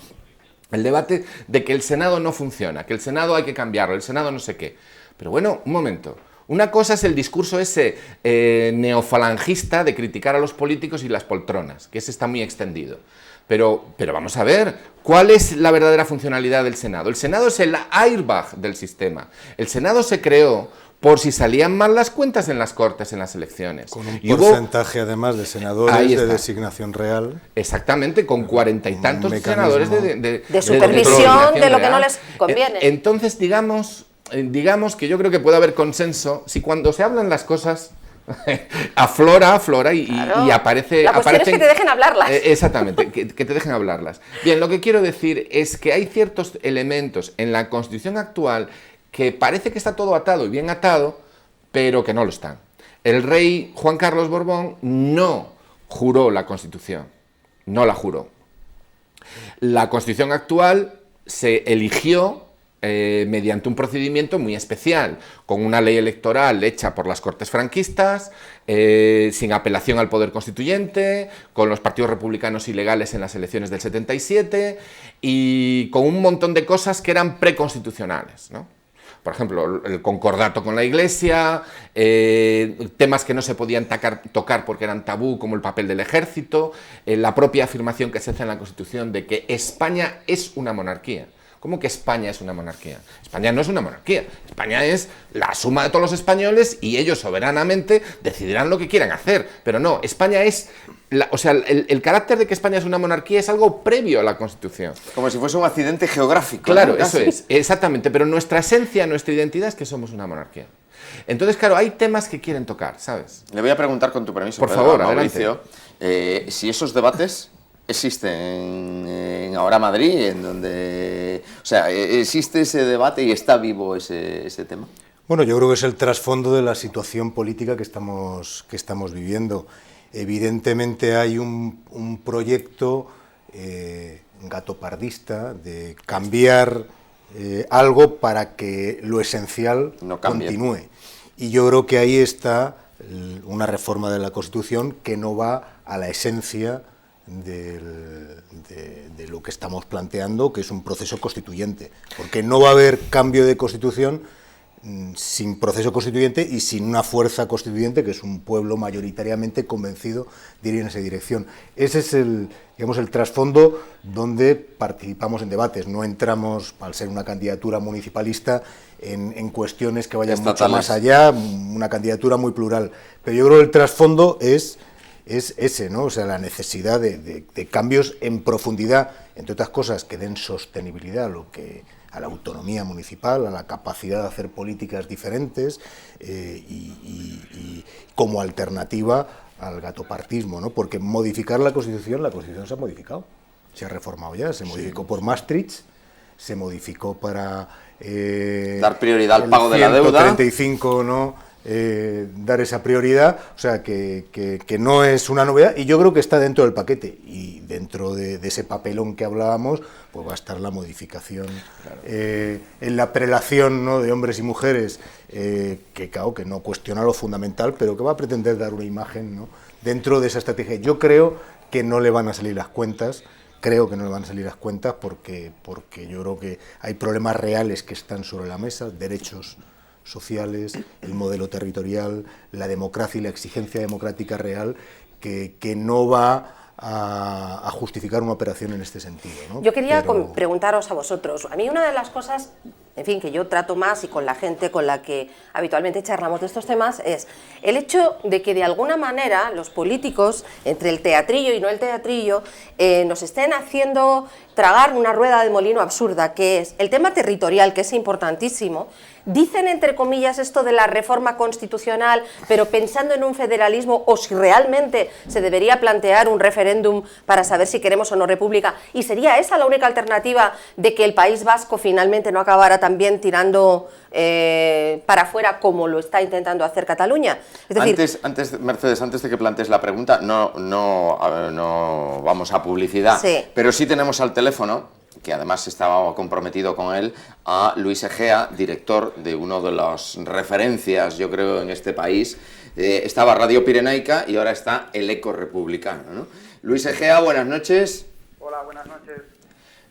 El debate de que el Senado no funciona, que el Senado hay que cambiarlo, el Senado no sé qué. Pero bueno, un momento. Una cosa es el discurso ese neofalangista de criticar a los políticos y las poltronas, que ese está muy extendido. Pero vamos a ver, ¿cuál es la verdadera funcionalidad del Senado? El Senado es el airbag del sistema. El Senado se creó por si salían mal las cuentas en las Cortes, en las elecciones. Con un porcentaje, además, de senadores de designación real. Exactamente, con 40 y tantos senadores de supervisión de lo que no les conviene. Entonces, digamos, digamos que yo creo que puede haber consenso si cuando se hablan las cosas aflora y, Claro. y aparece... La cuestión es que te dejen hablarlas. Exactamente, que te dejen hablarlas. Bien, lo que quiero decir es que hay ciertos elementos en la Constitución actual que parece que está todo atado y bien atado, pero que no lo están. El rey Juan Carlos Borbón no juró la Constitución, no la juró. La Constitución actual se eligió mediante un procedimiento muy especial, con una ley electoral hecha por las Cortes franquistas, sin apelación al poder constituyente, con los partidos republicanos ilegales en las elecciones del 77 y con un montón de cosas que eran preconstitucionales, ¿no? Por ejemplo, el concordato con la Iglesia, temas que no se podían tocar porque eran tabú, como el papel del ejército, la propia afirmación que se hace en la Constitución de que España es una monarquía. ¿Cómo que España es una monarquía? España no es una monarquía. España es la suma de todos los españoles y ellos soberanamente decidirán lo que quieran hacer. Pero no, España es... el carácter de que España es una monarquía es algo previo a la Constitución. Como si fuese un accidente geográfico. Claro, ¿no? eso es, exactamente. Pero nuestra esencia, nuestra identidad es que somos una monarquía. Entonces, claro, hay temas que quieren tocar, ¿sabes? Le voy a preguntar, con tu permiso, Por Pedro, favor, a Mauricio, adelante. si esos debates existen en Ahora Madrid, en donde... O sea, ¿existe ese debate y está vivo ese tema? Bueno, yo creo que es el trasfondo de la situación política que estamos viviendo. Evidentemente hay un proyecto gatopardista de cambiar algo para que lo esencial No cambie. continúe. Y yo creo que ahí está una reforma de la Constitución que no va a la esencia de lo que estamos planteando, que es un proceso constituyente. Porque no va a haber cambio de Constitución sin proceso constituyente y sin una fuerza constituyente, que es un pueblo mayoritariamente convencido de ir en esa dirección. Ese es el trasfondo donde participamos en debates. No entramos, al ser una candidatura municipalista, en cuestiones que vayan mucho más allá, una candidatura muy plural. Pero yo creo que el trasfondo es ese, ¿no? O sea, la necesidad de cambios en profundidad, entre otras cosas, que den sostenibilidad a la autonomía municipal, a la capacidad de hacer políticas diferentes y como alternativa al gatopartismo, ¿no? Porque modificar la Constitución se ha modificado, se ha reformado ya, se modificó por Maastricht, se modificó para... dar prioridad al pago de la deuda. 135, ¿no? Dar esa prioridad, o sea, que no es una novedad, y yo creo que está dentro del paquete, y dentro de ese papelón que hablábamos, pues va a estar la modificación, claro. En la prelación, ¿no?, de hombres y mujeres, que claro, que no cuestiona lo fundamental, pero que va a pretender dar una imagen, ¿no?, dentro de esa estrategia. Yo creo que no le van a salir las cuentas, porque yo creo que hay problemas reales que están sobre la mesa, derechos sociales, el modelo territorial, la democracia y la exigencia democrática real, que no va a justificar una operación en este sentido, ¿no? Yo quería preguntaros a vosotros. A mí una de las cosas, en fin, que yo trato más y con la gente con la que habitualmente charlamos de estos temas es el hecho de que de alguna manera los políticos, entre el teatrillo y no el teatrillo, nos estén haciendo tragar una rueda de molino absurda, que es el tema territorial, que es importantísimo. Dicen, entre comillas, esto de la reforma constitucional, pero pensando en un federalismo, o si realmente se debería plantear un referéndum para saber si queremos o no república, y sería esa la única alternativa de que el País Vasco finalmente no acabara también tirando para afuera como lo está intentando hacer Cataluña. Es decir, Mercedes, antes de que plantees la pregunta, no vamos a publicidad, sí, pero sí tenemos al teléfono, que además estaba comprometido con él, a Luis Egea, director de una de las referencias, yo creo, en este país. Estaba Radio Pirenaica y ahora está El Eco Republicano, ¿no? Luis Egea, buenas noches. Hola, buenas noches.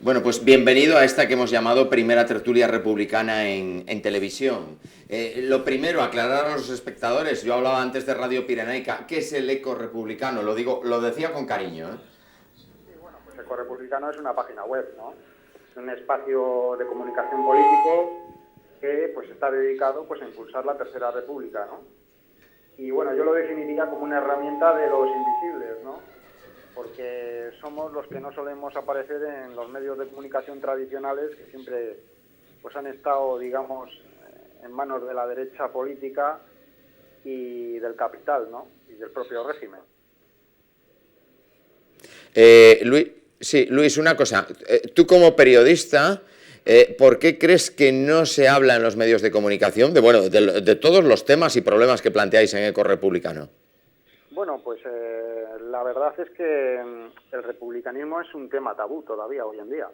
Bueno, pues bienvenido a esta que hemos llamado Primera Tertulia Republicana en televisión. Lo primero, aclarar a los espectadores, yo hablaba antes de Radio Pirenaica, ¿qué es El Eco Republicano? Lo decía con cariño, ¿eh? Eco Republicano es una página web, ¿no? Es un espacio de comunicación político que pues está dedicado pues a impulsar la Tercera República, ¿no? Y bueno, yo lo definiría como una herramienta de los invisibles, ¿no? Porque somos los que no solemos aparecer en los medios de comunicación tradicionales, que siempre pues han estado, digamos, en manos de la derecha política y del capital, ¿no? Y del propio régimen. Luis, una cosa. Tú como periodista, ¿por qué crees que no se habla en los medios de comunicación de todos los temas y problemas que planteáis en Eco Republicano? Bueno, pues la verdad es que el republicanismo es un tema tabú todavía hoy en día.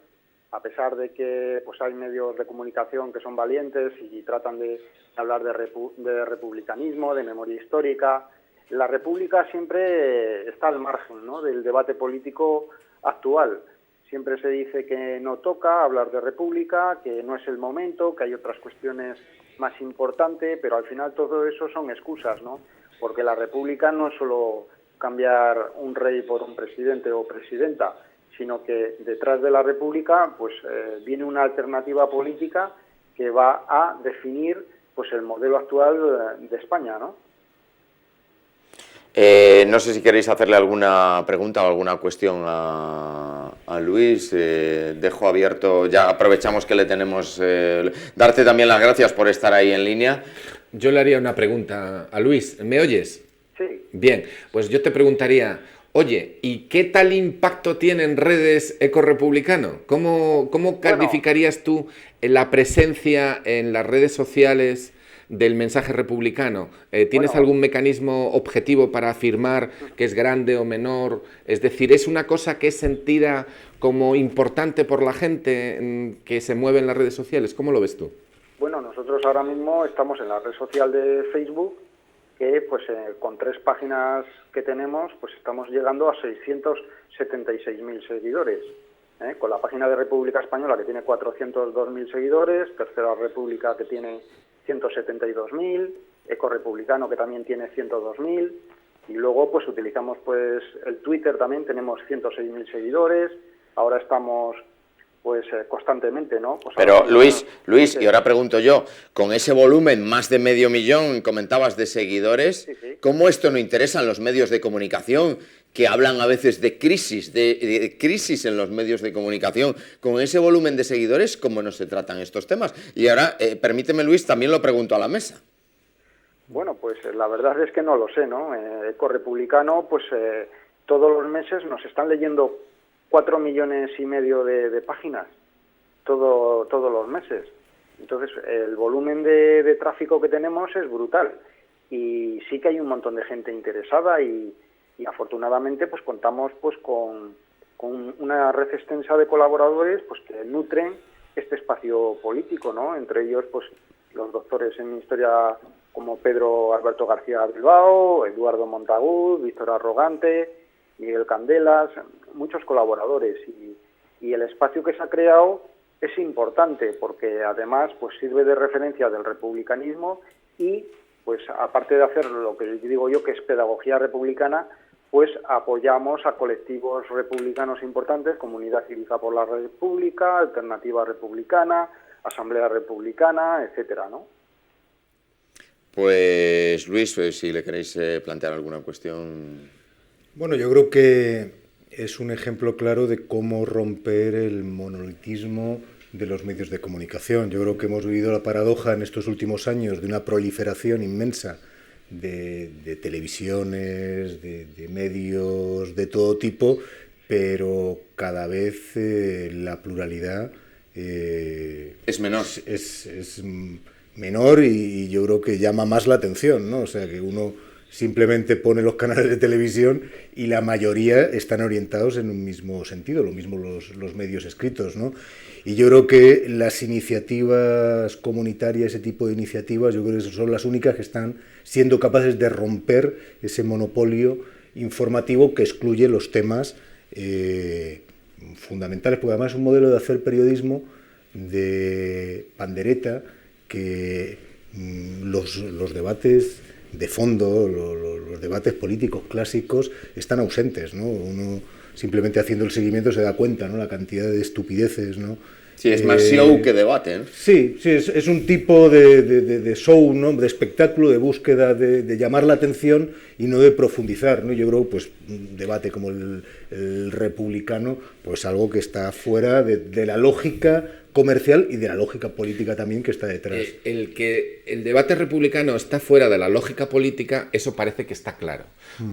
A pesar de que pues hay medios de comunicación que son valientes y tratan de hablar de republicanismo, de memoria histórica, la República siempre está al margen, ¿no?, del debate político actual. Siempre se dice que no toca hablar de República, que no es el momento, que hay otras cuestiones más importantes, pero al final todo eso son excusas, ¿no? Porque la República no es solo cambiar un rey por un presidente o presidenta, sino que detrás de la República pues viene una alternativa política que va a definir pues el modelo actual de España, ¿no? No sé si queréis hacerle alguna pregunta o alguna cuestión a Luis. Dejo abierto, ya aprovechamos que le tenemos. Darte también las gracias por estar ahí en línea. Yo le haría una pregunta a Luis. ¿Me oyes? Sí. Bien, pues yo te preguntaría, oye, ¿y qué tal impacto tiene en redes Eco Republicano? ¿Cómo calificarías tú la presencia en las redes sociales del mensaje republicano? ¿Tienes algún mecanismo objetivo para afirmar que es grande o menor? Es decir, ¿es una cosa que es sentida como importante por la gente que se mueve en las redes sociales? ¿Cómo lo ves tú? Bueno, nosotros ahora mismo estamos en la red social de Facebook, que pues con 3 páginas que tenemos, pues estamos llegando a 676.000 seguidores. Con la página de República Española, que tiene 402.000 seguidores, Tercera República, que tiene 172.000, Eco Republicano, que también tiene 102.000, y luego pues utilizamos pues el Twitter también, tenemos 106.000 seguidores, ahora estamos pues constantemente, ¿no? Pues pero ahora, Luis, sí. Y ahora pregunto yo, con ese volumen, más de 500.000, comentabas, de seguidores, Sí. ¿cómo esto no interesa en los medios de comunicación, que hablan a veces de crisis, de crisis en los medios de comunicación? Con ese volumen de seguidores, ¿cómo no se tratan estos temas? Y ahora, permíteme, Luis, también lo pregunto a la mesa. Bueno, pues la verdad es que no lo sé, ¿no? Eco Republicano, pues todos los meses nos están leyendo 4,5 millones de páginas, todos los meses. Entonces, el volumen de tráfico que tenemos es brutal. Y sí que hay un montón de gente interesada y afortunadamente pues contamos pues con una red extensa de colaboradores pues que nutren este espacio político, ¿no? Entre ellos pues los doctores en historia como Pedro Alberto García Bilbao, Eduardo Montagut, Víctor Arrogante, Miguel Candelas, muchos colaboradores, y el espacio que se ha creado es importante porque además pues sirve de referencia del republicanismo y pues aparte de hacer lo que digo yo que es pedagogía republicana, pues apoyamos a colectivos republicanos importantes como Unidad Cívica por la República, Alternativa Republicana, Asamblea Republicana, etcétera, ¿no? Pues Luis, si le queréis plantear alguna cuestión. Bueno, yo creo que es un ejemplo claro de cómo romper el monolitismo de los medios de comunicación. Yo creo que hemos vivido la paradoja en estos últimos años de una proliferación inmensa de televisiones, de medios de todo tipo, pero cada vez la pluralidad Es menor. Es menor y yo creo que llama más la atención, ¿no? O sea, que uno simplemente pone los canales de televisión y la mayoría están orientados en un mismo sentido, lo mismo los medios escritos, ¿no? Y yo creo que las iniciativas comunitarias, ese tipo de iniciativas, yo creo que son las únicas que están siendo capaces de romper ese monopolio informativo que excluye los temas fundamentales, porque además es un modelo de hacer periodismo de pandereta que los debates de fondo, los debates políticos clásicos están ausentes, ¿no? Uno simplemente haciendo el seguimiento se da cuenta, ¿no? La cantidad de estupideces, ¿no? Sí, es más show que debate, ¿no? Sí, es un tipo de show, ¿no? De espectáculo, de búsqueda de llamar la atención y no de profundizar, ¿no? Yo creo, pues, un debate como el republicano, pues algo que está fuera de la lógica comercial y de la lógica política también que está detrás. El que el debate republicano está fuera de la lógica política, eso parece que está claro,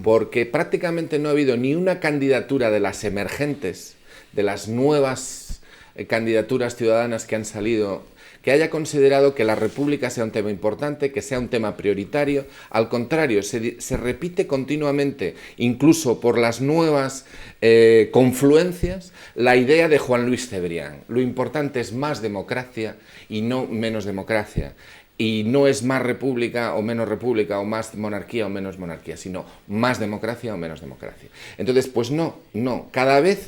porque prácticamente no ha habido ni una candidatura de las emergentes, de las nuevas candidaturas ciudadanas que han salido, que haya considerado que la República sea un tema importante, que sea un tema prioritario. Al contrario, se repite continuamente, incluso por las nuevas confluencias, la idea de Juan Luis Cebrián. Lo importante es más democracia y no menos democracia. Y no es más república o menos monarquía o menos monarquía, sino más democracia o menos democracia. Entonces, pues no, cada vez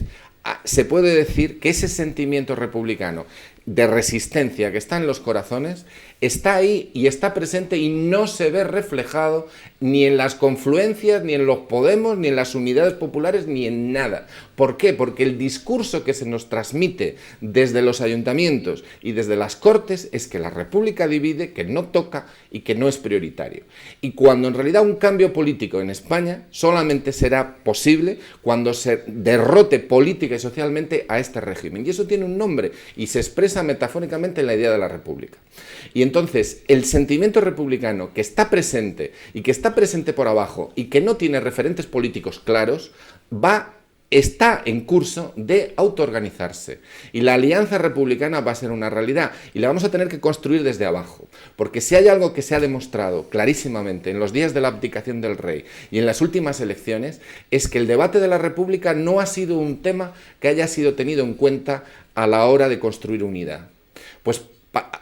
se puede decir que ese sentimiento republicano de resistencia que está en los corazones está ahí y está presente y no se ve reflejado ni en las confluencias, ni en los Podemos, ni en las unidades populares, ni en nada. ¿Por qué? Porque el discurso que se nos transmite desde los ayuntamientos y desde las Cortes es que la República divide, que no toca y que no es prioritario. Y cuando en realidad un cambio político en España solamente será posible cuando se derrote política y socialmente a este régimen. Y eso tiene un nombre y se expresa metafóricamente en la idea de la República. Y entonces el sentimiento republicano que está presente y que está presente por abajo y que no tiene referentes políticos claros, está en curso de autoorganizarse. Y la alianza republicana va a ser una realidad y la vamos a tener que construir desde abajo. Porque si hay algo que se ha demostrado clarísimamente en los días de la abdicación del rey y en las últimas elecciones, es que el debate de la República no ha sido un tema que haya sido tenido en cuenta a la hora de construir unidad. Pues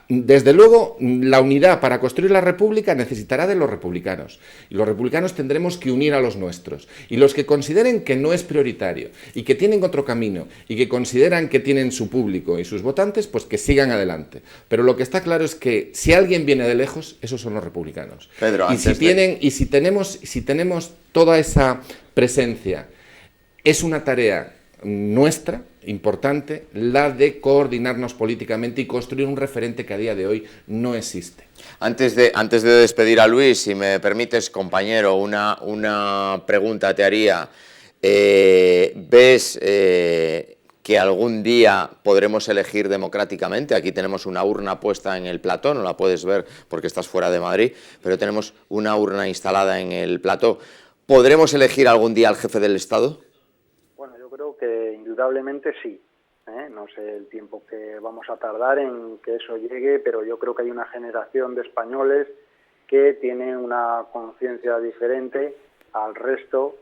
desde luego, la unidad para construir la República necesitará de los republicanos. Y los republicanos tendremos que unir a los nuestros. Y los que consideren que no es prioritario y que tienen otro camino y que consideran que tienen su público y sus votantes, pues que sigan adelante. Pero lo que está claro es que si alguien viene de lejos, esos son los republicanos. Pedro, y si tenemos toda esa presencia, es una tarea nuestra, importante, la de coordinarnos políticamente y construir un referente que a día de hoy no existe. Antes de despedir a Luis, si me permites, compañero, una pregunta te haría. ¿Ves que algún día podremos elegir democráticamente? Aquí tenemos una urna puesta en el plató, no la puedes ver porque estás fuera de Madrid, pero tenemos una urna instalada en el plató. ¿Podremos elegir algún día al jefe del Estado? Bueno, yo creo que indudablemente sí. No sé el tiempo que vamos a tardar en que eso llegue, pero yo creo que hay una generación de españoles que tiene una conciencia diferente al resto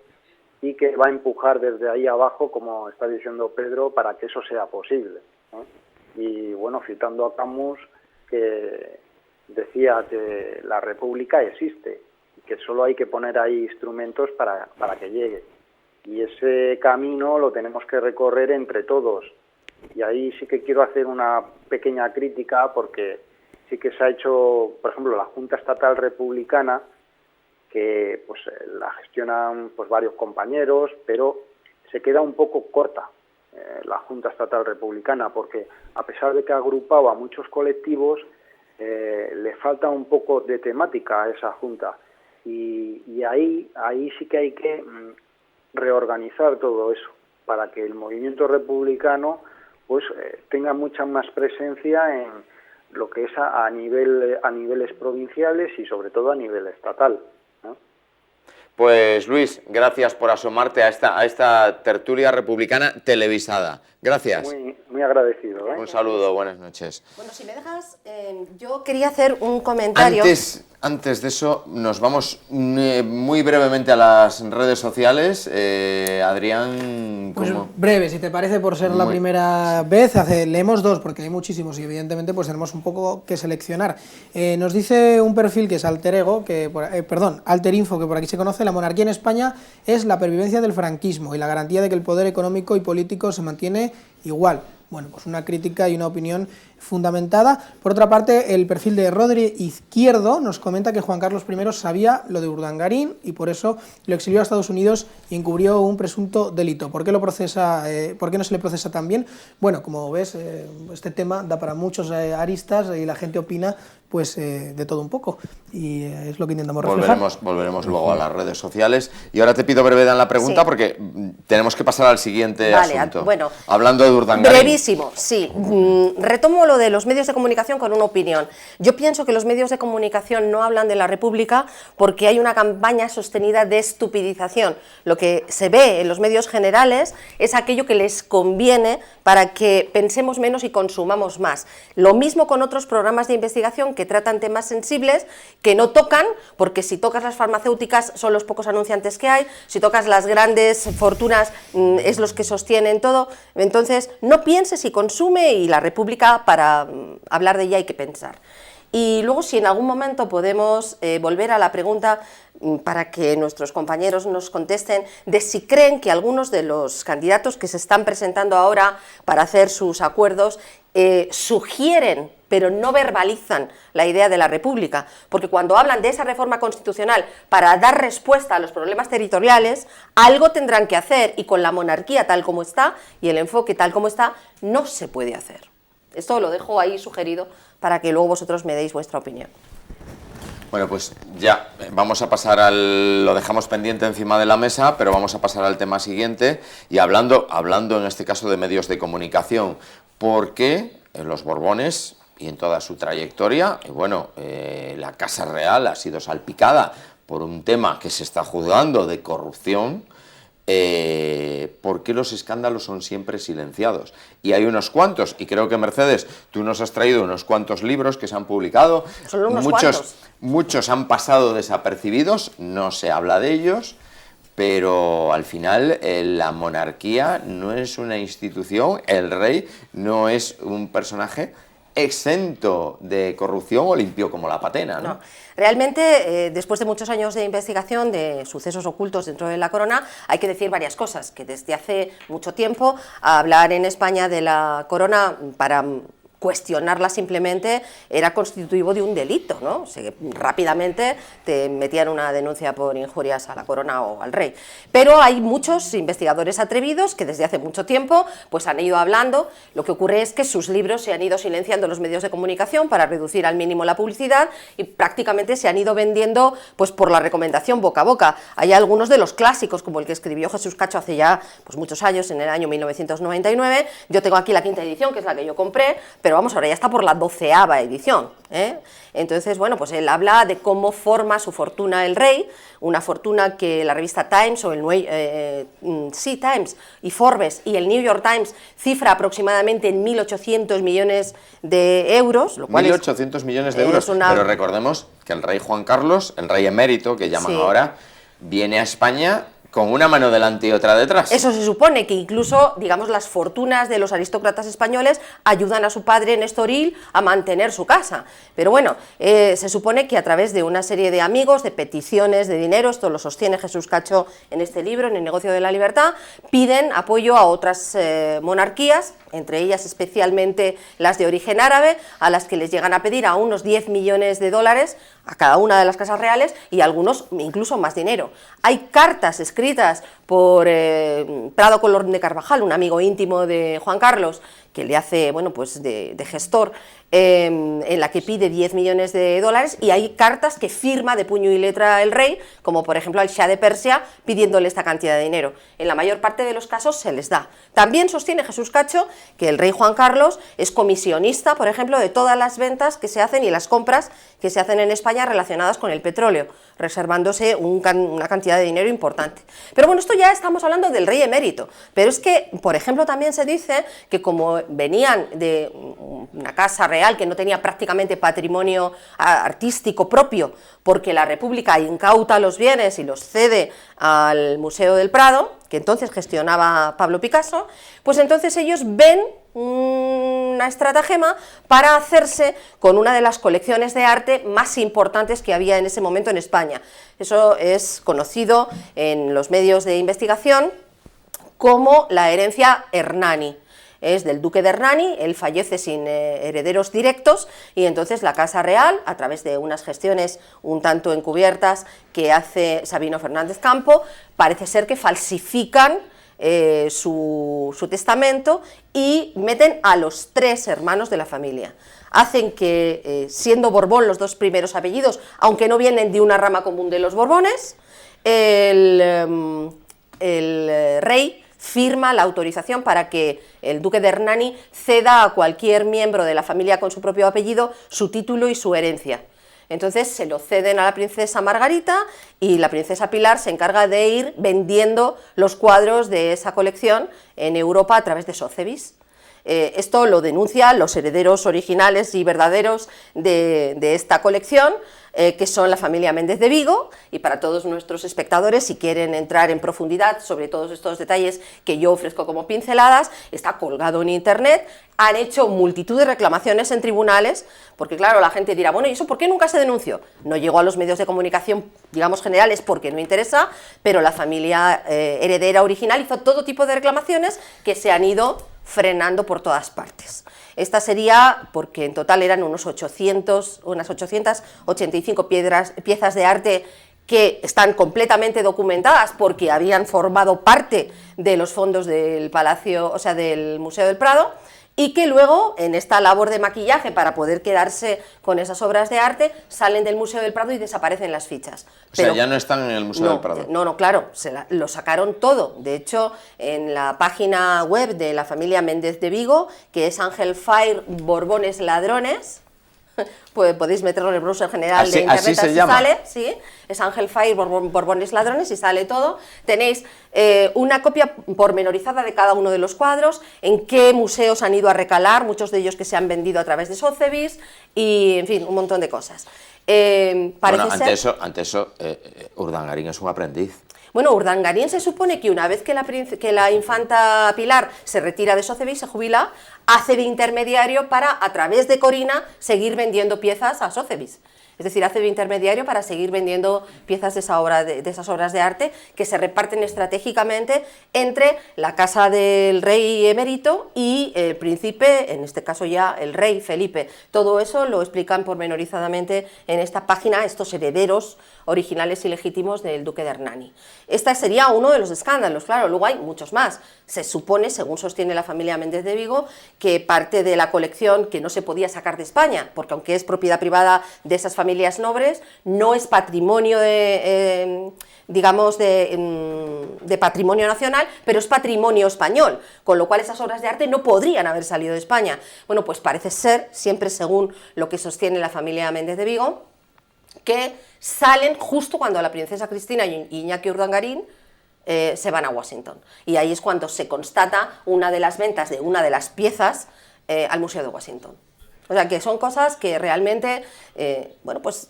y que va a empujar desde ahí abajo, como está diciendo Pedro, para que eso sea posible. Y bueno, citando a Camus, que decía que la República existe y que solo hay que poner ahí instrumentos para que llegue. Y ese camino lo tenemos que recorrer entre todos. Y ahí sí que quiero hacer una pequeña crítica, porque sí que se ha hecho, por ejemplo, la Junta Estatal Republicana, que pues la gestionan pues varios compañeros, pero se queda un poco corta la Junta Estatal Republicana, porque a pesar de que agrupaba a muchos colectivos, le falta un poco de temática a esa Junta. Y ahí sí que hay que reorganizar todo eso, para que el movimiento republicano pues tenga mucha más presencia en lo que es a niveles provinciales y sobre todo a nivel estatal, ¿no? Pues Luis, gracias por asomarte a esta tertulia republicana televisada. Gracias. Muy agradecido. Un saludo, buenas noches. Bueno, si me dejas, yo quería hacer un comentario. Antes de eso, nos vamos muy brevemente a las redes sociales. Adrián, pues ¿cómo? Breve, si te parece, por ser la primera vez, leemos dos, porque hay muchísimos y evidentemente pues tenemos un poco que seleccionar. Nos dice un perfil que es Alter Ego, Alter Info, que por aquí se conoce: la monarquía en España es la pervivencia del franquismo y la garantía de que el poder económico y político se mantiene igual. Bueno, pues una crítica y una opinión fundamentada. Por otra parte, el perfil de Rodri Izquierdo nos comenta que Juan Carlos I sabía lo de Urdangarín y por eso lo exilió a Estados Unidos y encubrió un presunto delito. ¿Por qué no se le procesa tan bien? Bueno, como ves, este tema da para muchos aristas y la gente opina pues de todo un poco, y es lo que intentamos reflejar. Volveremos luego a las redes sociales, y ahora te pido brevedad en la pregunta, sí, porque tenemos que pasar al siguiente asunto. Bueno, hablando de Urdangarín. Brevísimo, sí. Retomo lo de los medios de comunicación con una opinión. Yo pienso que los medios de comunicación no hablan de la República porque hay una campaña sostenida de estupidización. Lo que se ve en los medios generales es aquello que les conviene para que pensemos menos y consumamos más. Lo mismo con otros programas de investigación que tratan temas sensibles, que no tocan, porque si tocas las farmacéuticas son los pocos anunciantes que hay, si tocas las grandes fortunas es los que sostienen todo. Entonces no pienses y consume, y la República, para hablar de ella hay que pensar. Y luego, si en algún momento podemos volver a la pregunta para que nuestros compañeros nos contesten de si creen que algunos de los candidatos que se están presentando ahora para hacer sus acuerdos sugieren, pero no verbalizan la idea de la República, porque cuando hablan de esa reforma constitucional para dar respuesta a los problemas territoriales, algo tendrán que hacer, y con la monarquía tal como está y el enfoque tal como está, no se puede hacer. Esto lo dejo ahí sugerido para que luego vosotros me deis vuestra opinión. Bueno, pues ya vamos a pasar lo dejamos pendiente encima de la mesa, pero vamos a pasar al tema siguiente, y hablando en este caso de medios de comunicación, ¿por qué los Borbones y en toda su trayectoria, bueno, la Casa Real ha sido salpicada por un tema que se está juzgando de corrupción? ¿Por qué los escándalos son siempre silenciados? Y hay unos cuantos, y creo que Mercedes, tú nos has traído unos cuantos libros que se han publicado, muchos han pasado desapercibidos, no se habla de ellos, pero al final la monarquía no es una institución, el rey no es un personaje exento de corrupción o limpio como la patena, ¿no? No. Realmente, después de muchos años de investigación de sucesos ocultos dentro de la corona, hay que decir varias cosas, que desde hace mucho tiempo hablar en España de la corona para cuestionarla simplemente era constitutivo de un delito, ¿no? Rápidamente te metían una denuncia por injurias a la corona o al rey. Pero hay muchos investigadores atrevidos que desde hace mucho tiempo pues han ido hablando. Lo que ocurre es que sus libros se han ido silenciando en los medios de comunicación para reducir al mínimo la publicidad, y prácticamente se han ido vendiendo pues por la recomendación boca a boca. Hay algunos de los clásicos, como el que escribió Jesús Cacho hace ya pues muchos años, en el año 1999. Yo tengo aquí la 5ª edición, que es la que yo compré, pero vamos, ahora ya está por la 12ª edición, ¿eh? Entonces, bueno, pues él habla de cómo forma su fortuna el rey, una fortuna que la revista Times o Times y Forbes y el New York Times cifra aproximadamente en 1.800 millones de euros. Lo cual 1.800 millones de euros, pero recordemos que el rey Juan Carlos, el rey emérito, que llaman ahora, viene a España con una mano delante y otra detrás. Eso se supone, que incluso, digamos, las fortunas de los aristócratas españoles ayudan a su padre Nestoril a mantener su casa. Pero bueno, se supone que a través de una serie de amigos, de peticiones, de dinero, esto lo sostiene Jesús Cacho en este libro, en El negocio de la libertad, piden apoyo a otras monarquías, entre ellas especialmente las de origen árabe, a las que les llegan a pedir a unos 10 millones de dólares a cada una de las casas reales, y algunos incluso más dinero. Hay cartas escritas por Prado Colón de Carvajal, un amigo íntimo de Juan Carlos, que le hace, bueno, pues de gestor, en la que pide 10 millones de dólares, y hay cartas que firma de puño y letra el rey, como por ejemplo al Shah de Persia, pidiéndole esta cantidad de dinero. En la mayor parte de los casos se les da. También sostiene Jesús Cacho que el rey Juan Carlos es comisionista, por ejemplo, de todas las ventas que se hacen y las compras que se hacen en España relacionadas con el petróleo, reservándose una cantidad de dinero importante. Pero bueno, esto ya estamos hablando del rey emérito, pero es que, por ejemplo, también se dice que como venían de una casa real que no tenía prácticamente patrimonio artístico propio, porque la República incauta los bienes y los cede al Museo del Prado, que entonces gestionaba Pablo Picasso, pues entonces ellos ven una estratagema para hacerse con una de las colecciones de arte más importantes que había en ese momento en España. Eso es conocido en los medios de investigación como la herencia Hernani. es del duque de Hernani. Él fallece sin herederos directos y entonces la Casa Real, a través de unas gestiones un tanto encubiertas que hace Sabino Fernández Campo, parece ser que falsifican su testamento y meten a los 3 hermanos de la familia. Hacen que, siendo Borbón los 2 primeros apellidos, aunque no vienen de una rama común de los Borbones, el rey firma la autorización para que el duque de Hernani ceda a cualquier miembro de la familia con su propio apellido su título y su herencia. Entonces se lo ceden a la princesa Margarita y la princesa Pilar se encarga de ir vendiendo los cuadros de esa colección en Europa a través de Sotheby's. Esto lo denuncian los herederos originales y verdaderos de esta colección, que son la familia Méndez de Vigo, y para todos nuestros espectadores, si quieren entrar en profundidad sobre todos estos detalles que yo ofrezco como pinceladas, está colgado en internet. Han hecho multitud de reclamaciones en tribunales, porque claro, la gente dirá, bueno, ¿y eso por qué nunca se denunció? No llegó a los medios de comunicación, digamos, generales, porque no interesa, pero la familia heredera original hizo todo tipo de reclamaciones que se han ido frenando por todas partes. Esta sería, porque en total eran unas 885 piezas de arte que están completamente documentadas porque habían formado parte de los fondos del Palacio, o sea, del Museo del Prado, y que luego, en esta labor de maquillaje para poder quedarse con esas obras de arte, salen del Museo del Prado y desaparecen las fichas. O sea, ya no están en el Museo del Prado. No, claro, lo sacaron todo. De hecho, en la página web de la familia Méndez de Vigo, que es Ángel Fire Borbones Ladrones, pues podéis meterlo en el browser general de internet, así se llama. Sale, sí, es Ángel Fire Borbones Ladrones y sale todo. Tenéis una copia pormenorizada de cada uno de los cuadros, en qué museos han ido a recalar, muchos de ellos que se han vendido a través de Sotheby's, y en fin, un montón de cosas. Ante eso, Urdangarín es un aprendiz. Bueno, Urdangarín se supone que una vez que la infanta Pilar se retira de Sotheby's, se jubila, hace de intermediario para, a través de Corina, seguir vendiendo piezas a Sotheby's. Es decir, hace de intermediario para seguir vendiendo piezas de esas obras de arte que se reparten estratégicamente entre la casa del rey emérito y el príncipe, en este caso ya el rey Felipe. Todo eso lo explican pormenorizadamente en esta página estos herederos originales y legítimos del duque de Hernani. Este sería uno de los escándalos, claro, luego hay muchos más. Se supone, según sostiene la familia Méndez de Vigo, que parte de la colección que no se podía sacar de España, porque aunque es propiedad privada de esas familias nobles, no es patrimonio de patrimonio nacional, pero es patrimonio español, con lo cual esas obras de arte no podrían haber salido de España. Bueno, pues parece ser, siempre según lo que sostiene la familia Méndez de Vigo, que salen justo cuando la princesa Cristina y Iñaki Urdangarín se van a Washington. Y ahí es cuando se constata una de las ventas de una de las piezas al Museo de Washington. O sea, que son cosas que realmente, bueno, pues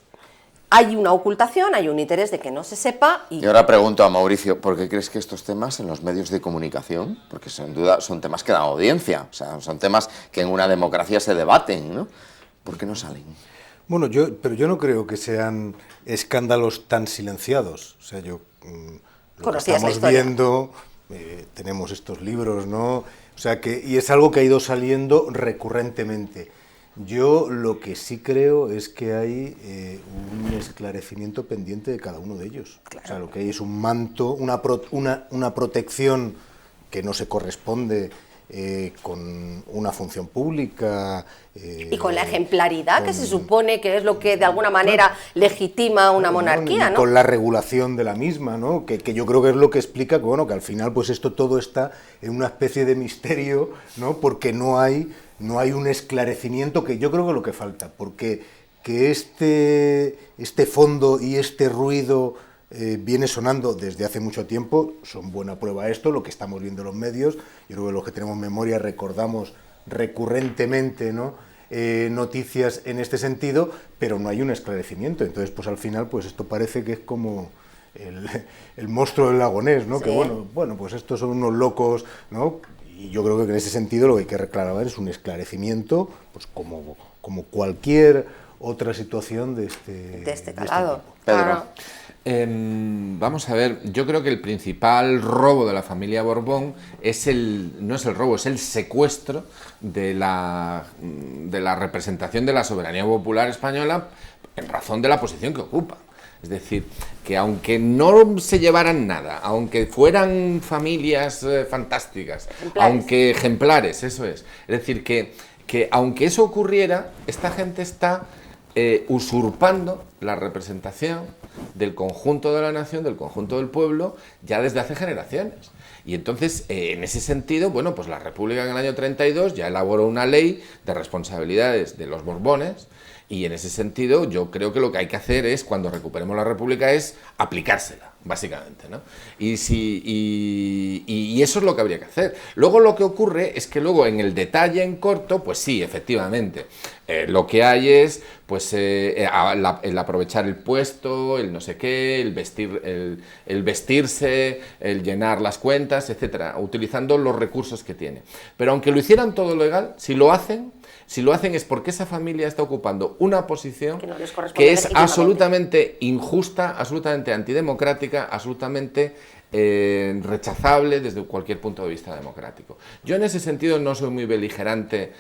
hay una ocultación, hay un interés de que no se sepa. Y ahora pregunto a Mauricio, ¿por qué crees que estos temas en los medios de comunicación, porque sin duda son temas que dan audiencia, o sea, son temas que en una democracia se debaten, ¿no? ¿Por qué no salen? Bueno, pero yo no creo que sean escándalos tan silenciados. O sea, lo que estamos viendo, tenemos estos libros, ¿no? O sea, y es algo que ha ido saliendo recurrentemente. Yo lo que sí creo es que hay un esclarecimiento pendiente de cada uno de ellos. Claro. O sea, lo que hay es un manto, una protección que no se corresponde con una función pública. Y con la ejemplaridad que se supone que es lo que de alguna manera legitima una monarquía, ¿no? Con la regulación de la misma, ¿no? Que yo creo que es lo que explica que, bueno, que al final pues esto todo está en una especie de misterio, ¿no? Porque no hay un esclarecimiento, que yo creo que es lo que falta, porque que este fondo y este ruido viene sonando desde hace mucho tiempo, son buena prueba esto, lo que estamos viendo en los medios. Yo creo que los que tenemos memoria recordamos recurrentemente, ¿no? Noticias en este sentido, pero no hay un esclarecimiento. Entonces, pues al final, pues esto parece que es como el monstruo del lago Ness, ¿no? Sí. Que bueno, pues estos son unos locos, ¿no? Y yo creo que en ese sentido lo que hay que reclamar es un esclarecimiento, pues como cualquier otra situación de este calado. tipo. Pedro. Vamos a ver, yo creo que el principal robo de la familia Borbón no es el robo, es el secuestro de la representación de la soberanía popular española en razón de la posición que ocupa. Es decir, que aunque no se llevaran nada, aunque fueran familias fantásticas, aunque ejemplares, eso es. Es decir, que aunque eso ocurriera, esta gente está usurpando la representación del conjunto de la nación, del conjunto del pueblo, ya desde hace generaciones. Y entonces, en ese sentido, bueno, pues la República en el año 32 ya elaboró una ley de responsabilidades de los Borbones, y en ese sentido yo creo que lo que hay que hacer es, cuando recuperemos la República, es aplicársela, básicamente, ¿no? Y eso es lo que habría que hacer. Luego lo que ocurre es que luego en el detalle en corto, pues sí, efectivamente, lo que hay es pues el aprovechar el puesto, el no sé qué, el vestirse, el llenar las cuentas, etcétera, utilizando los recursos que tiene. Pero aunque lo hicieran todo legal, si lo hacen es porque esa familia está ocupando una posición que es absolutamente injusta, absolutamente antidemocrática, absolutamente rechazable desde cualquier punto de vista democrático. Yo en ese sentido no soy muy beligerante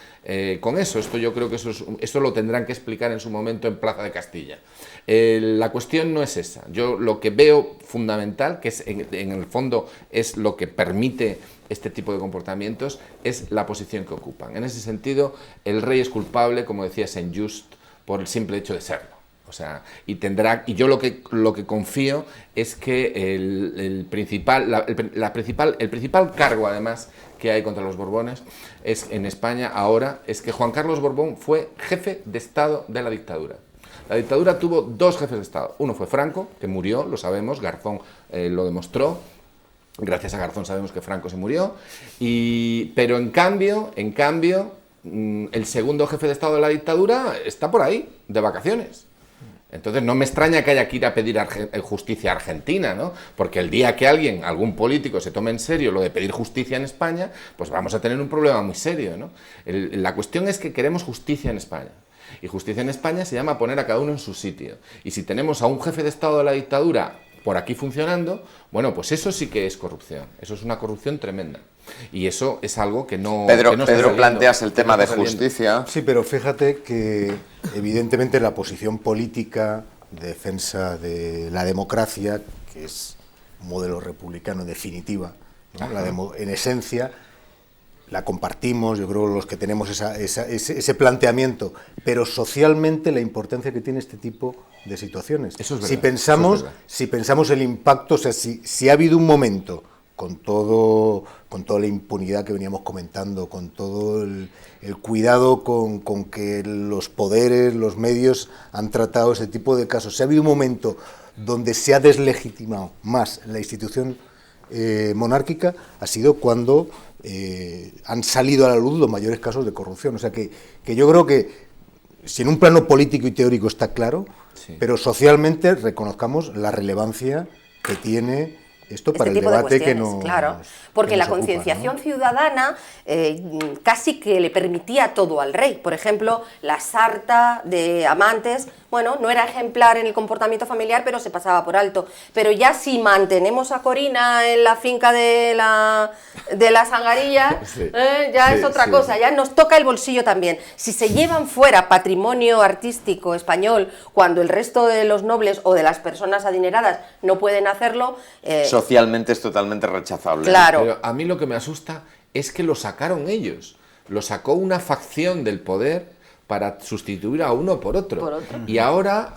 con eso. Esto yo creo que eso lo tendrán que explicar en su momento en Plaza de Castilla. La cuestión no es esa. Yo lo que veo fundamental, que es en el fondo es lo que permite este tipo de comportamientos, es la posición que ocupan. En ese sentido, el rey es culpable, como decía Saint-Just, por el simple hecho de serlo. O sea, y yo lo que confío es que el principal cargo, además, que hay contra los Borbones en España ahora es que Juan Carlos Borbón fue jefe de Estado de la dictadura. La dictadura tuvo dos jefes de Estado. Uno fue Franco, que murió, lo sabemos, Garzón lo demostró. Gracias a Garzón sabemos que Franco se murió. Pero en cambio, el segundo jefe de Estado de la dictadura está por ahí, de vacaciones. Entonces no me extraña que haya que ir a pedir justicia a Argentina, ¿no? Porque el día que algún político se tome en serio lo de pedir justicia en España, pues vamos a tener un problema muy serio, ¿no? La cuestión es que queremos justicia en España. Y justicia en España se llama poner a cada uno en su sitio. Y si tenemos a un jefe de Estado de la dictadura por aquí funcionando, bueno, pues eso sí que es corrupción. Eso es una corrupción tremenda. Y eso es algo que no... Pedro, planteas el tema de justicia. Sí, pero fíjate que evidentemente la posición política de defensa de la democracia, que es un modelo republicano en definitiva, ¿no? En esencia, la compartimos, yo creo los que tenemos ese planteamiento, pero socialmente la importancia que tiene este tipo de situaciones. Eso es verdad, si pensamos el impacto, o sea, si ha habido un momento con toda la impunidad que veníamos comentando, con todo el cuidado con que los poderes, los medios han tratado ese tipo de casos, si ha habido un momento donde se ha deslegitimado más la institución monárquica, ha sido cuando han salido a la luz los mayores casos de corrupción. O sea que yo creo que si en un plano político y teórico está claro, sí, pero socialmente reconozcamos la relevancia que tiene esto para el debate que nos... Claro, porque la concienciación, ¿no?, ciudadana casi que le permitía todo al rey. Por ejemplo, la sarta de amantes, bueno, no era ejemplar en el comportamiento familiar, pero se pasaba por alto. Pero ya si mantenemos a Corina en la finca de la Sangarilla, sí, ya sí, es otra cosa, ya nos toca el bolsillo también. Si se llevan fuera patrimonio artístico español cuando el resto de los nobles o de las personas adineradas no pueden hacerlo... socialmente es totalmente rechazable. Claro. Pero a mí lo que me asusta es que lo sacaron ellos. Lo sacó una facción del poder para sustituir a uno por otro. Y ahora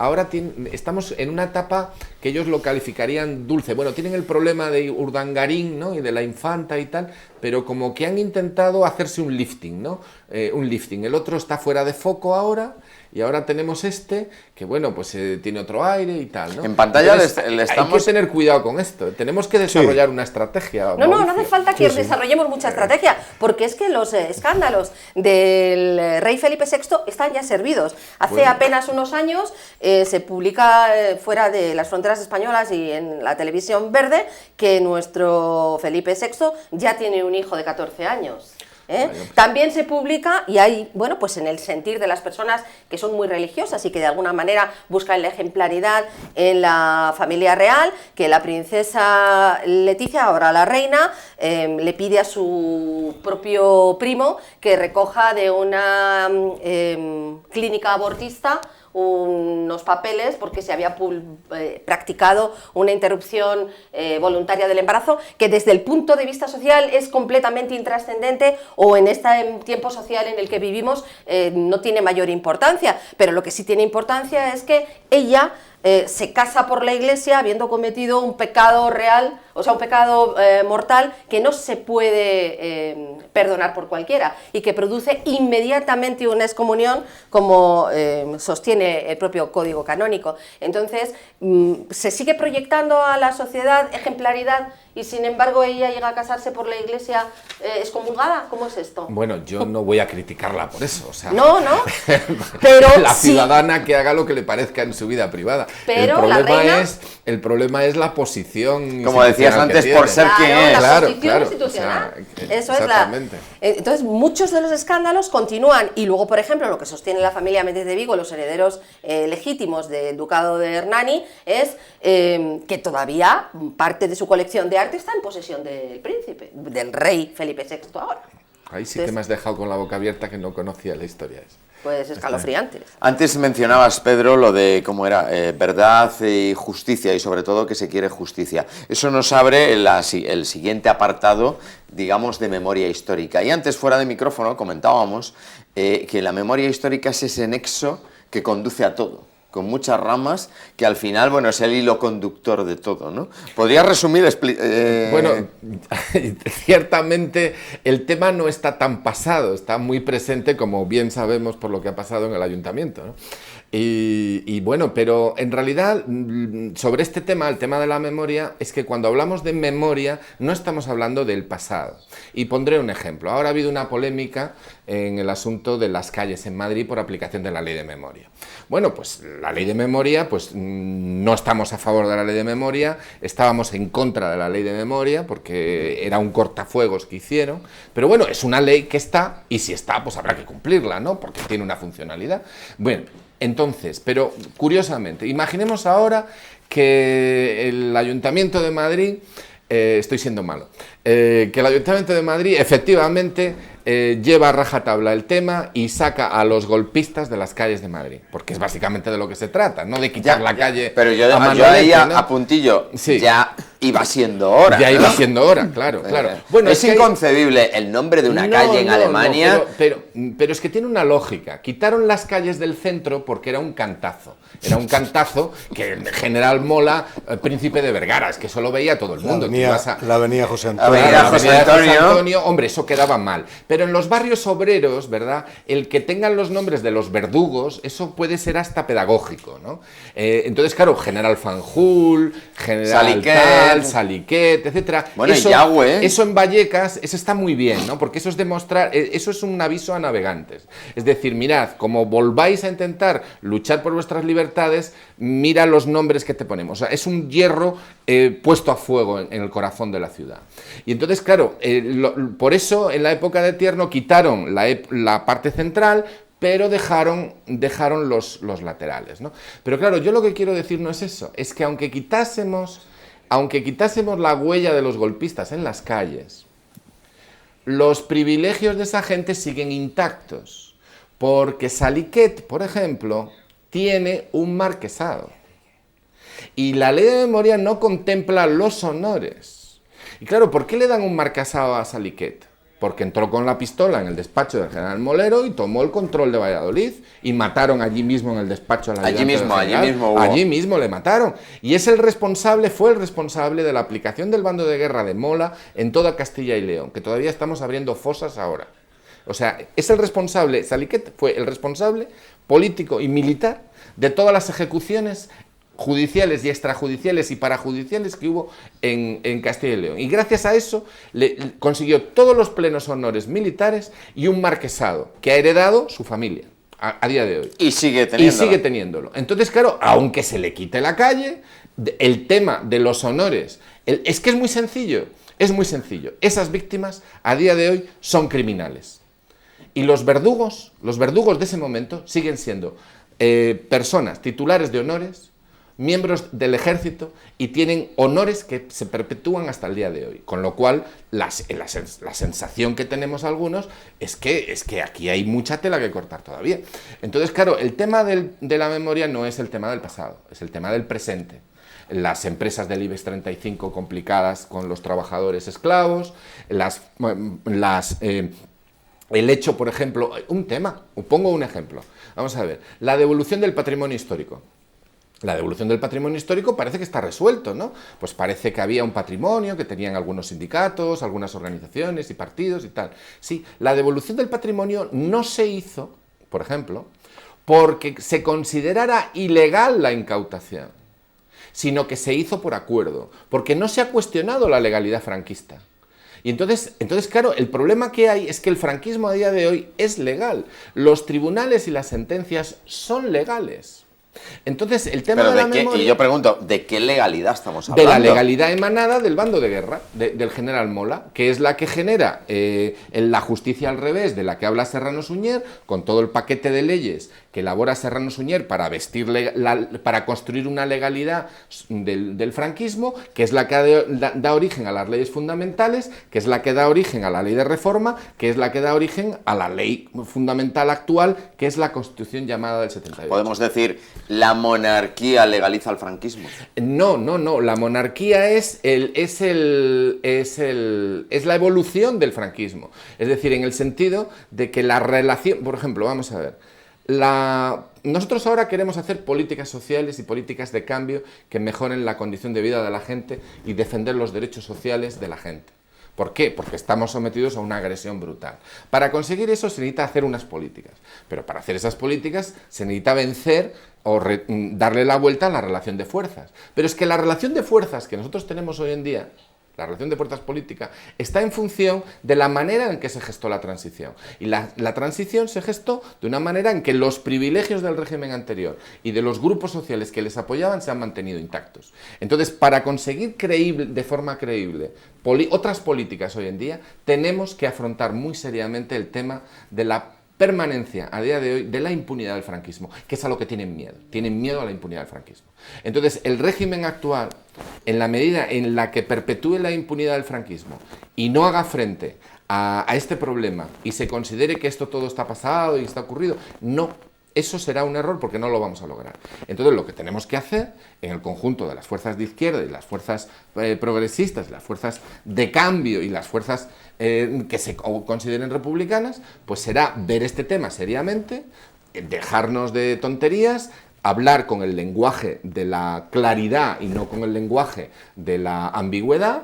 estamos en una etapa que ellos lo calificarían dulce. Bueno, tienen el problema de Urdangarín, ¿no?, y de la infanta y tal, pero como que han intentado hacerse un lifting, ¿no? Un lifting. El otro está fuera de foco ahora, y ahora tenemos que, bueno, pues tiene otro aire y tal, ¿no? En pantalla Entonces, hay que tener cuidado con esto. Tenemos que desarrollar una estrategia. No hace falta que desarrollemos mucha estrategia, porque es que los escándalos del rey Felipe VI están ya servidos. Hace apenas unos años se publica fuera de las fronteras españolas y en la televisión verde que nuestro Felipe VI ya tiene un hijo de 14 años. También se publica, y hay, bueno, pues en el sentir de las personas que son muy religiosas y que de alguna manera buscan la ejemplaridad en la familia real, que la princesa Leticia, ahora la reina, le pide a su propio primo que recoja de una clínica abortista unos papeles porque se había practicado una interrupción voluntaria del embarazo, que desde el punto de vista social es completamente intrascendente, o en este tiempo social en el que vivimos no tiene mayor importancia, pero lo que sí tiene importancia es que ella se casa por la Iglesia habiendo cometido un pecado real, o sea, un pecado mortal que no se puede perdonar por cualquiera y que produce inmediatamente una excomunión, como sostiene el propio Código Canónico. Entonces, se sigue proyectando a la sociedad ejemplaridad y sin embargo ella llega a casarse por la Iglesia excomulgada. ¿Cómo es esto? Bueno, yo no voy a criticarla por eso, o sea, no, pero la sí, ciudadana que haga lo que le parezca en su vida privada. Pero el problema es la posición, como decías antes, por ser quien es. la posición Claro, institucional. o sea, Eso es exactamente. Entonces, muchos de los escándalos continúan, y luego, por ejemplo, lo que sostiene la familia Méndez de Vigo, los herederos legítimos del ducado de Hernani, es que todavía parte de su colección de arte está en posesión del príncipe, del rey Felipe VI ahora. Ahí sí que me has dejado con la boca abierta, que no conocía la historia esa. Pues escalofriantes. Antes mencionabas, Pedro, lo de cómo era verdad y justicia, y sobre todo que se quiere justicia. Eso nos abre el siguiente apartado, digamos, de memoria histórica. Y antes, fuera de micrófono, comentábamos que la memoria histórica es ese nexo que conduce a todo, con muchas ramas, que al final, bueno, es el hilo conductor de todo, ¿no? ¿Podrías resumir? Bueno, ciertamente el tema no está tan pasado, está muy presente, como bien sabemos por lo que ha pasado en el ayuntamiento, ¿no? Y bueno, pero en realidad sobre este tema, el tema de la memoria, es que cuando hablamos de memoria no estamos hablando del pasado. Y pondré un ejemplo. Ahora ha habido una polémica en el asunto de las calles en Madrid por aplicación de la ley de memoria. Bueno, pues la ley de memoria, pues no estamos a favor de la ley de memoria, estábamos en contra de la ley de memoria porque era un cortafuegos que hicieron, pero bueno, es una ley que está, y si está, pues habrá que cumplirla, ¿no? Porque tiene una funcionalidad. Bueno, entonces, pero curiosamente, imaginemos ahora que el Ayuntamiento de Madrid, estoy siendo malo, que el Ayuntamiento de Madrid efectivamente lleva a rajatabla el tema y saca a los golpistas de las calles de Madrid, porque es básicamente de lo que se trata, no de quitar la calle. Pero yo a ahí ¿no? a puntillo, sí. ya iba siendo hora. Ya ¿no? iba siendo hora, claro. Bueno, es inconcebible el nombre de una calle en Alemania. Pero es que tiene una lógica. Quitaron las calles del centro porque era un cantazo. Era un cantazo que el general Mola, príncipe de Vergara, es que eso lo veía todo el mundo. La avenida José Antonio. Avenida José Antonio. Hombre, eso quedaba mal. Pero en los barrios obreros, ¿verdad? El que tengan los nombres de los verdugos, eso puede ser hasta pedagógico, ¿no? Entonces, claro, General Fanjul, General Saliquet, etcétera. Bueno, eso, Yagüe. Eso en Vallecas, eso está muy bien, ¿no? Porque eso es demostrar, eso es un aviso a navegantes. Es decir, mirad, como volváis a intentar luchar por vuestras libertades, mira los nombres que te ponemos. O sea, es un hierro puesto a fuego en el corazón de la ciudad. Y entonces, claro, por eso en la época de Tierno quitaron la parte central, pero dejaron los laterales, ¿no? Pero claro, yo lo que quiero decir no es eso, es que aunque quitásemos la huella de los golpistas en las calles, los privilegios de esa gente siguen intactos, porque Saliquet, por ejemplo, tiene un marquesado, y la ley de memoria no contempla los honores. Y claro, ¿por qué le dan un marquesado a Saliquet? Porque entró con la pistola en el despacho del general Molero y tomó el control de Valladolid y mataron allí mismo en el despacho al ayudante del general. Allí mismo le mataron. Y fue el responsable de la aplicación del bando de guerra de Mola en toda Castilla y León, que todavía estamos abriendo fosas ahora. O sea, es el responsable, Saliquet fue el responsable político y militar de todas las ejecuciones judiciales y extrajudiciales y parajudiciales que hubo en Castilla y León. Y gracias a eso consiguió todos los plenos honores militares y un marquesado que ha heredado su familia a día de hoy. Y sigue teniéndolo. Entonces, claro, aunque se le quite la calle, el tema de los honores, es que es muy sencillo. Es muy sencillo. Esas víctimas, a día de hoy, son criminales. Y los verdugos de ese momento siguen siendo personas titulares de honores, miembros del ejército, y tienen honores que se perpetúan hasta el día de hoy. Con lo cual, la sensación que tenemos algunos es que aquí hay mucha tela que cortar todavía. Entonces, claro, el tema de la memoria no es el tema del pasado, es el tema del presente. Las empresas del IBEX 35 complicadas con los trabajadores esclavos, el hecho, por ejemplo, pongo un ejemplo. Vamos a ver, la devolución del patrimonio histórico. La devolución del patrimonio histórico parece que está resuelto, ¿no? Pues parece que había un patrimonio que tenían algunos sindicatos, algunas organizaciones y partidos y tal. Sí, la devolución del patrimonio no se hizo, por ejemplo, porque se considerara ilegal la incautación, sino que se hizo por acuerdo, porque no se ha cuestionado la legalidad franquista. Y entonces, claro, el problema que hay es que el franquismo a día de hoy es legal. Los tribunales y las sentencias son legales. Entonces, el tema de la memoria... Y yo pregunto, ¿de qué legalidad estamos hablando? De la legalidad emanada del bando de guerra, del general Mola, que es la que genera la justicia al revés, de la que habla Serrano Suñer, con todo el paquete de leyes que elabora Serrano Suñer para para construir una legalidad del franquismo, que es la que da origen a las leyes fundamentales, que es la que da origen a la ley de reforma, que es la que da origen a la ley fundamental actual, que es la Constitución llamada del 78. Podemos decir, ¿la monarquía legaliza el franquismo? No, la monarquía es la evolución del franquismo. Es decir, en el sentido de que la relación, por ejemplo, vamos a ver, nosotros ahora queremos hacer políticas sociales y políticas de cambio que mejoren la condición de vida de la gente y defender los derechos sociales de la gente. ¿Por qué? Porque estamos sometidos a una agresión brutal. Para conseguir eso se necesita hacer unas políticas, pero para hacer esas políticas se necesita vencer o darle la vuelta a la relación de fuerzas. Pero es que la relación de fuerzas que nosotros tenemos hoy en día, la relación de fuerzas política, está en función de la manera en que se gestó la transición. Y la transición se gestó de una manera en que los privilegios del régimen anterior y de los grupos sociales que les apoyaban se han mantenido intactos. Entonces, para conseguir de forma creíble otras políticas hoy en día, tenemos que afrontar muy seriamente el tema de la permanencia a día de hoy de la impunidad del franquismo, que es a lo que tienen miedo a la impunidad del franquismo. Entonces, el régimen actual, en la medida en la que perpetúe la impunidad del franquismo y no haga frente a este problema y se considere que esto todo está pasado y está ocurrido, eso será un error porque no lo vamos a lograr. Entonces, lo que tenemos que hacer en el conjunto de las fuerzas de izquierda y las fuerzas progresistas, las fuerzas de cambio y las fuerzas que se consideren republicanas, pues será ver este tema seriamente, dejarnos de tonterías, hablar con el lenguaje de la claridad y no con el lenguaje de la ambigüedad,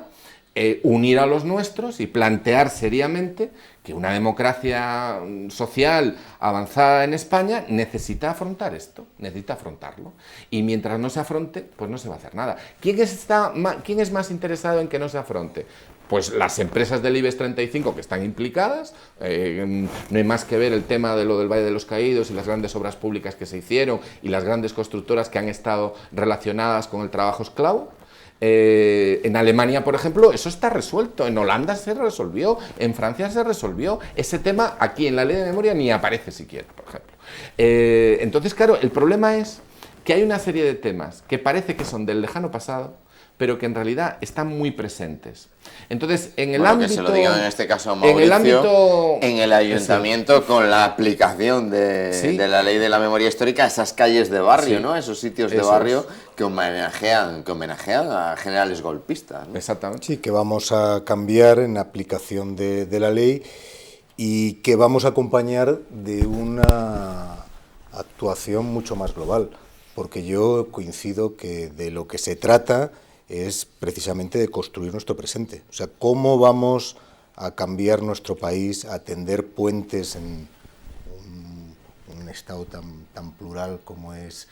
unir a los nuestros y plantear seriamente que una democracia social avanzada en España necesita afrontar esto, necesita afrontarlo. Y mientras no se afronte, pues no se va a hacer nada. ¿Quién es más interesado en que no se afronte? Pues las empresas del IBEX 35 que están implicadas, no hay más que ver el tema de lo del Valle de los Caídos y las grandes obras públicas que se hicieron y las grandes constructoras que han estado relacionadas con el trabajo esclavo. En Alemania, por ejemplo, eso está resuelto, en Holanda se resolvió, en Francia se resolvió, ese tema aquí en la ley de memoria ni aparece siquiera, por ejemplo. Entonces, claro, el problema es que hay una serie de temas que parece que son del lejano pasado, pero que en realidad están muy presentes. Entonces, en el ámbito... que se lo digan en este caso a Mauricio, en el ayuntamiento, sí, con la aplicación de la ley de la memoria histórica, esas calles de barrio, sí, ¿no? Esos sitios de barrio que homenajean a generales golpistas, ¿no? Exactamente. Sí, que vamos a cambiar en aplicación de la ley y que vamos a acompañar de una actuación mucho más global, porque yo coincido que de lo que se trata es precisamente de construir nuestro presente. O sea, cómo vamos a cambiar nuestro país, a tender puentes en un estado tan plural como es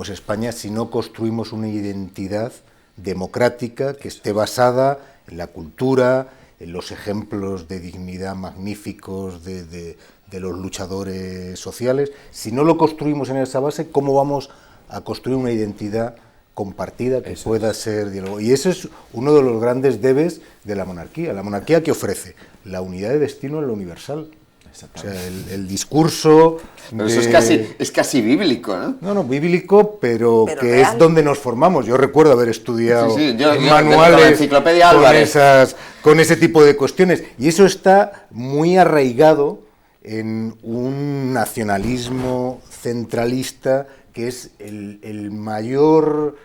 España, si no construimos una identidad democrática que esté basada en la cultura, en los ejemplos de dignidad magníficos de los luchadores sociales. Si no lo construimos en esa base, ¿cómo vamos a construir una identidad compartida, que pueda ser diálogo. Y ese es uno de los grandes debes de la monarquía. La monarquía, ¿qué ofrece? La unidad de destino en lo universal. O sea, el discurso... Pero eso es casi bíblico, ¿no? No, bíblico, pero que real. es donde nos formamos. Yo recuerdo haber estudiado Yo manuales la enciclopedia Álvarez. con ese tipo de cuestiones. Y eso está muy arraigado en un nacionalismo centralista que es el mayor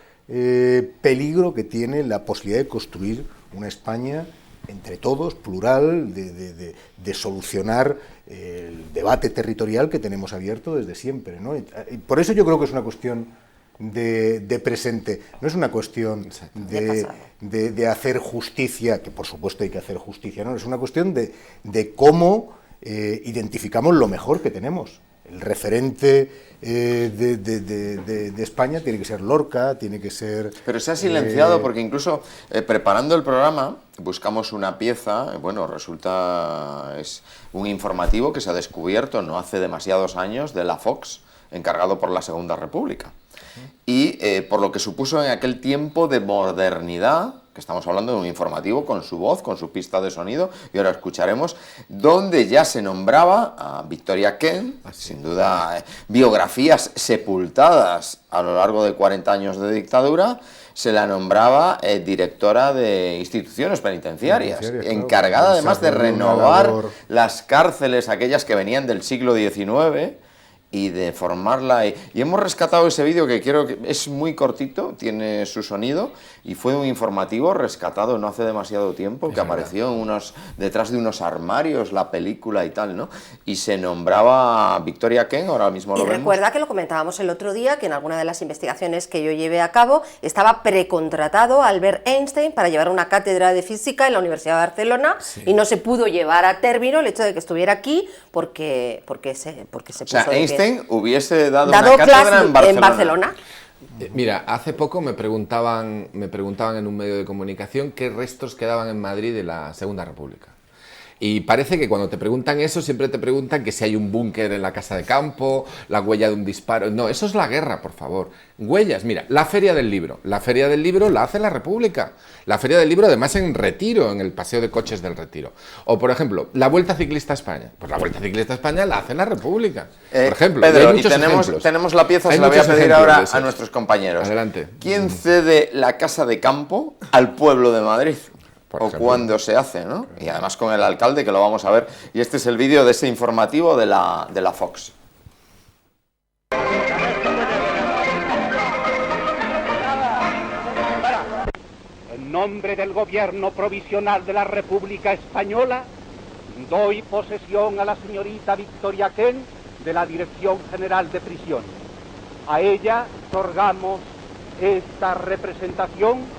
peligro que tiene la posibilidad de construir una España entre todos, plural, de solucionar el debate territorial que tenemos abierto desde siempre, ¿no? Y por eso yo creo que es una cuestión de presente, no es una cuestión de hacer justicia, que por supuesto hay que hacer justicia, no, es una cuestión de cómo identificamos lo mejor que tenemos. El referente de España tiene que ser Lorca, tiene que ser... Pero se ha silenciado porque incluso preparando el programa buscamos una pieza, bueno, resulta es un informativo que se ha descubierto no hace demasiados años de la Fox, encargado por la Segunda República. Y por lo que supuso en aquel tiempo de modernidad, que estamos hablando de un informativo con su voz, con su pista de sonido, y ahora escucharemos, donde ya se nombraba a Victoria Kent, sin duda biografías sepultadas a lo largo de 40 años de dictadura, se la nombraba directora de instituciones penitenciarias, encargada además de renovar las cárceles, aquellas que venían del siglo XIX, y de formarla. Y hemos rescatado ese vídeo que es muy cortito, tiene su sonido, y fue un informativo rescatado no hace demasiado tiempo, que apareció detrás de unos armarios, la película y tal, ¿no? Y se nombraba Victoria Kent, ahora mismo lo vemos. Recuerda que lo comentábamos el otro día, que en alguna de las investigaciones que yo llevé a cabo estaba precontratado Albert Einstein para llevar una cátedra de física en la Universidad de Barcelona, y no se pudo llevar a término el hecho de que estuviera aquí porque se puso... O sea, Einstein hubiese dado una cátedra en Barcelona. Mira, hace poco me preguntaban en un medio de comunicación qué restos quedaban en Madrid de la Segunda República. Y parece que cuando te preguntan eso, siempre te preguntan que si hay un búnker en la casa de campo, la huella de un disparo. No, eso es la guerra, por favor. Huellas, mira, la Feria del Libro. La Feria del Libro la hace la República. La Feria del Libro, además, en Retiro, en el Paseo de Coches del Retiro. O, por ejemplo, la Vuelta Ciclista a España. Pues la Vuelta Ciclista a España la hace la República. Por ejemplo, Pedro, y tenemos la pieza, se la voy a pedir ahora a nuestros compañeros. Adelante. ¿Quién cede la casa de campo al pueblo de Madrid? O cuándo se hace, ¿no? Y además con el alcalde, que lo vamos a ver. Y este es el vídeo de ese informativo de la Fox. En nombre del Gobierno Provisional de la República Española, doy posesión a la señorita Victoria Kent de la Dirección General de Prisiones. A ella otorgamos esta representación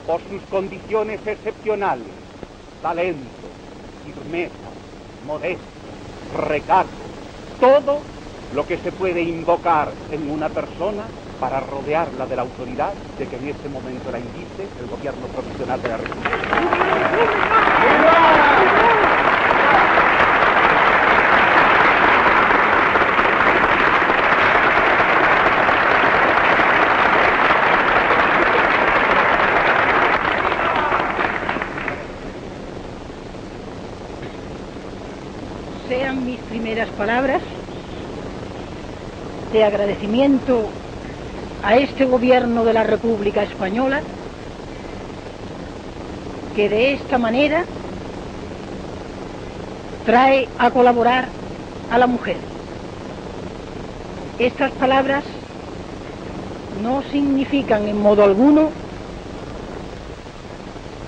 por sus condiciones excepcionales, talento, firmeza, modestia, recato, todo lo que se puede invocar en una persona para rodearla de la autoridad de que en este momento la indique el Gobierno Provisional de la República. Sean mis primeras palabras de agradecimiento a este Gobierno de la República Española, que de esta manera trae a colaborar a la mujer. Estas palabras no significan en modo alguno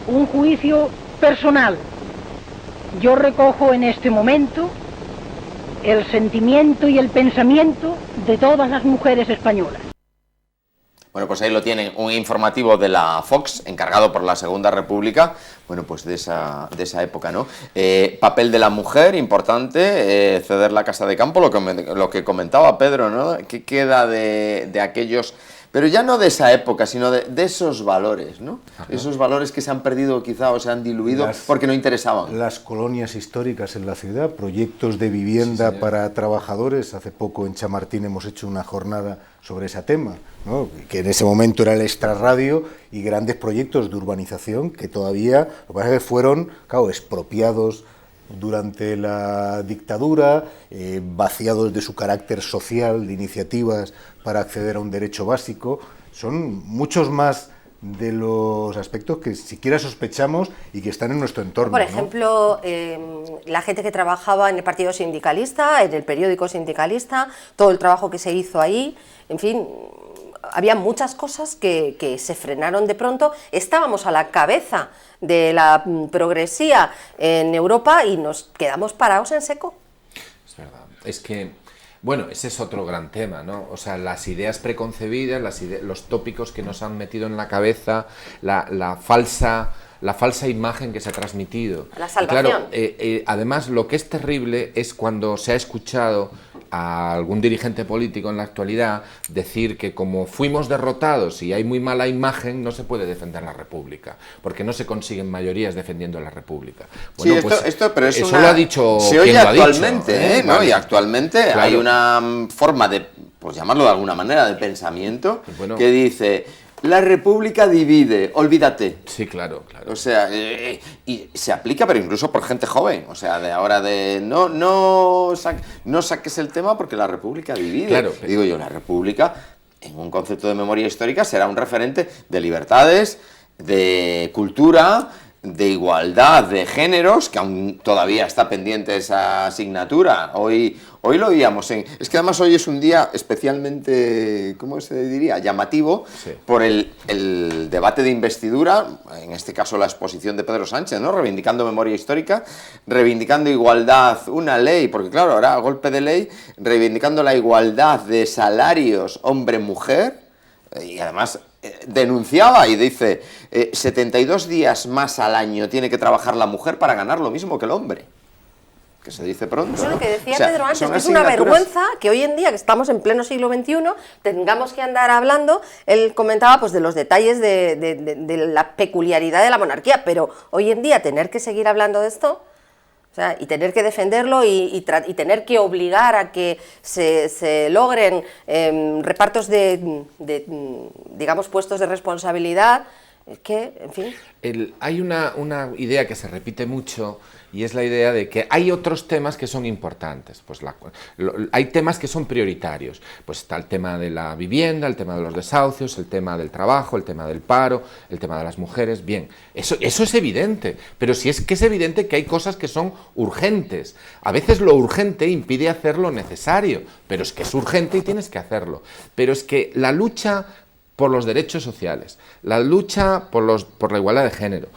un juicio personal. Yo recojo en este momento el sentimiento y el pensamiento de todas las mujeres españolas. Bueno, pues ahí lo tienen, un informativo de la Fox, encargado por la Segunda República, bueno, pues de esa época, ¿no? Papel de la mujer, importante, ceder la casa de campo, lo que comentaba Pedro, ¿no? ¿Qué queda de aquellos pero ya no de esa época, sino de esos valores, ¿no? Esos valores que se han perdido quizá o se han diluido porque no interesaban. Las colonias históricas en la ciudad, proyectos de vivienda para trabajadores. Hace poco en Chamartín hemos hecho una jornada sobre ese tema, ¿no? Que en ese momento era el extrarradio, y grandes proyectos de urbanización que todavía, lo que pasa es que fueron, claro, expropiados durante la dictadura, vaciados de su carácter social, de iniciativas para acceder a un derecho básico. Son muchos más de los aspectos que siquiera sospechamos y que están en nuestro entorno. Por ejemplo, la gente que trabajaba en el partido sindicalista, en el periódico sindicalista, todo el trabajo que se hizo ahí, en fin, había muchas cosas que se frenaron de pronto. Estábamos a la cabeza de la progresía en Europa y nos quedamos parados en seco. Es verdad. Es que, bueno, ese es otro gran tema, ¿no? O sea, las ideas preconcebidas, los tópicos que nos han metido en la cabeza, la falsa imagen que se ha transmitido. La salvación. Claro, además, lo que es terrible es cuando se ha escuchado a algún dirigente político en la actualidad decir que como fuimos derrotados y hay muy mala imagen, no se puede defender la República, porque no se consiguen mayorías defendiendo la República. Bueno, sí, pues, pero es eso lo ha dicho se oye quien actualmente, lo ha dicho, ¿no? Vale. Y actualmente Claro. hay una forma de, pues llamarlo de alguna manera, de pensamiento, Bueno. que dice: la República divide, olvídate. Sí, claro. O sea, y se aplica, pero incluso por gente joven. O sea, de ahora de no saques el tema porque la República divide. Claro. Y digo yo, la República, en un concepto de memoria histórica, será un referente de libertades, de cultura, de igualdad de géneros, que aún todavía está pendiente esa asignatura. Hoy lo oíamos es que además hoy es un día especialmente, ¿cómo se diría?, llamativo, sí, por el debate de investidura, en este caso la exposición de Pedro Sánchez, ¿no?, reivindicando memoria histórica, reivindicando igualdad, una ley, porque claro, ahora a golpe de ley, reivindicando la igualdad de salarios hombre-mujer, y además denunciaba y dice 72 días más al año tiene que trabajar la mujer para ganar lo mismo que el hombre. Que se dice pronto. Eso es lo que decía O sea, Pedro antes, son que es una asignaturas. vergüenza que hoy en día, que estamos en pleno siglo XXI, tengamos que andar hablando. Él comentaba pues de los detalles de la peculiaridad de la monarquía, pero hoy en día tener que seguir hablando de esto, o sea, y tener que defenderlo y tener que obligar a que se logren repartos digamos, puestos de responsabilidad, es que, en fin. Hay una idea que se repite mucho, y es la idea de que hay otros temas que son importantes. Pues hay temas que son prioritarios. Pues está el tema de la vivienda, el tema de los desahucios, el tema del trabajo, el tema del paro, el tema de las mujeres. Bien, eso es evidente, pero si es que es evidente que hay cosas que son urgentes. A veces lo urgente impide hacer lo necesario, pero es que es urgente y tienes que hacerlo. Pero es que la lucha por los derechos sociales, la lucha por la igualdad de género,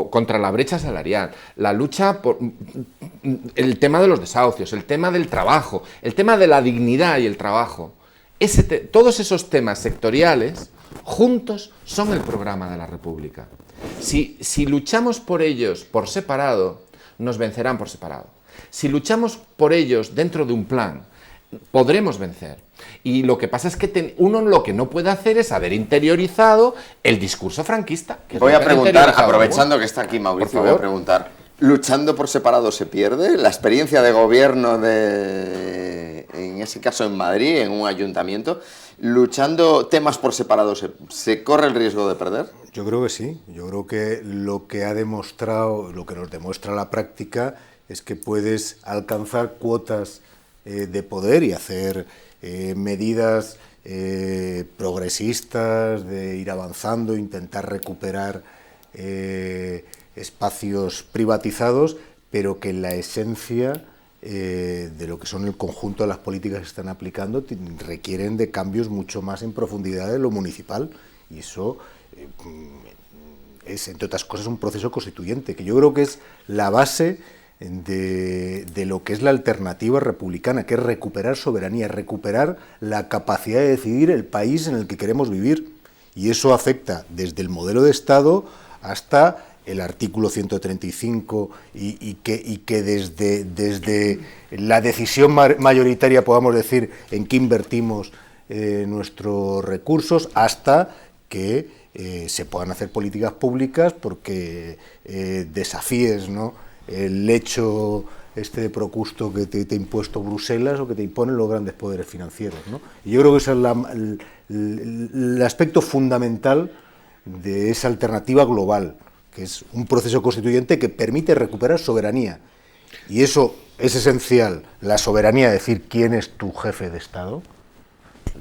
contra la brecha salarial, la lucha por el tema de los desahucios, el tema del trabajo, el tema de la dignidad y el trabajo. Todos esos temas sectoriales juntos son el programa de la República. Si luchamos por ellos por separado, nos vencerán por separado. Si luchamos por ellos dentro de un plan, podremos vencer. Y lo que pasa es que uno lo que no puede hacer es haber interiorizado el discurso franquista. Voy a preguntar, aprovechando que está aquí Mauricio, voy a preguntar, ¿luchando por separado se pierde? ¿La experiencia de gobierno en ese caso en Madrid, en un ayuntamiento, luchando temas por separado, ¿se corre el riesgo de perder? Yo creo que sí. Yo creo que lo que ha demostrado, lo que nos demuestra la práctica, es que puedes alcanzar cuotas de poder y hacer medidas progresistas, de ir avanzando, intentar recuperar espacios privatizados, pero que en la esencia de lo que son el conjunto de las políticas que están aplicando requieren de cambios mucho más en profundidad de lo municipal, y eso es, entre otras cosas, un proceso constituyente, que yo creo que es la base de lo que es la alternativa republicana, que es recuperar soberanía, recuperar la capacidad de decidir el país en el que queremos vivir. Y eso afecta desde el modelo de Estado hasta el artículo 135 y que desde la decisión mayoritaria podamos decir en qué invertimos nuestros recursos hasta que se puedan hacer políticas públicas porque desafíes, ¿no?, el hecho de Procusto que te ha impuesto Bruselas o que te imponen los grandes poderes financieros, ¿no? Y yo creo que ese es el aspecto fundamental de esa alternativa global, que es un proceso constituyente que permite recuperar soberanía. Y eso es esencial, la soberanía, decir quién es tu jefe de Estado,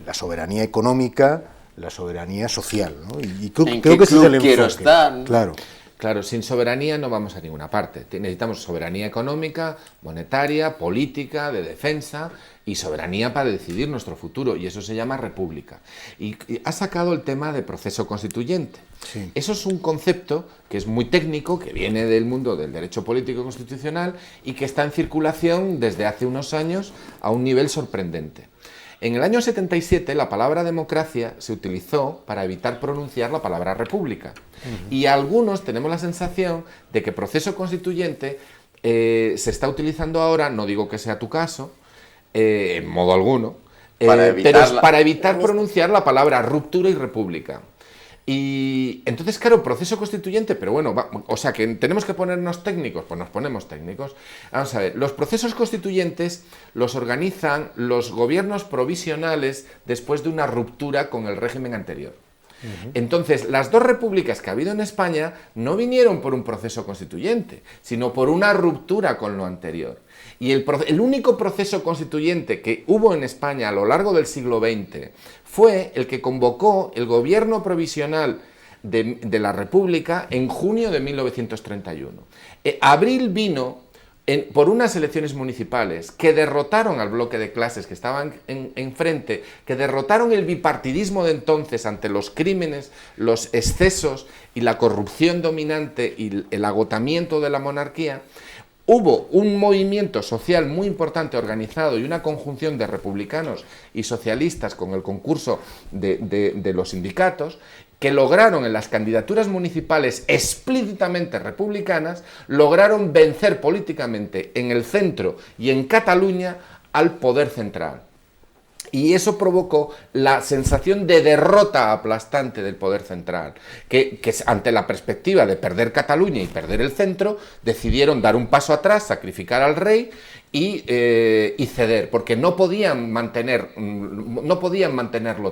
la soberanía económica, la soberanía social, ¿no? Y creo que ese es el enfoque. Claro. Claro, sin soberanía no vamos a ninguna parte. Necesitamos soberanía económica, monetaria, política, de defensa y soberanía para decidir nuestro futuro, y eso se llama república. Y ha sacado el tema de proceso constituyente. Sí. Eso es un concepto que es muy técnico, que viene del mundo del derecho político constitucional y que está en circulación desde hace unos años a un nivel sorprendente. En el año 77 la palabra democracia se utilizó para evitar pronunciar la palabra república. Y algunos tenemos la sensación de que proceso constituyente se está utilizando ahora, no digo que sea tu caso, en modo alguno, pero es para evitar pronunciar la palabra ruptura y república. Y entonces, claro, proceso constituyente, pero bueno, o sea que tenemos que ponernos técnicos, pues nos ponemos técnicos. Vamos a ver, los procesos constituyentes los organizan los gobiernos provisionales después de una ruptura con el régimen anterior. Entonces, las dos repúblicas que ha habido en España no vinieron por un proceso constituyente, sino por una ruptura con lo anterior. Y el único proceso constituyente que hubo en España a lo largo del siglo XX fue el que convocó el gobierno provisional de la República en junio de 1931. Abril vino por unas elecciones municipales que derrotaron al bloque de clases que estaban enfrente, que derrotaron el bipartidismo de entonces ante los crímenes, los excesos y la corrupción dominante y el agotamiento de la monarquía. Hubo un movimiento social muy importante organizado y una conjunción de republicanos y socialistas con el concurso de los sindicatos que lograron en las candidaturas municipales explícitamente republicanas, lograron vencer políticamente en el centro y en Cataluña al poder central. Y eso provocó la sensación de derrota aplastante del poder central, que ante la perspectiva de perder Cataluña y perder el centro, decidieron dar un paso atrás, sacrificar al rey y ceder, porque no podían mantenerlo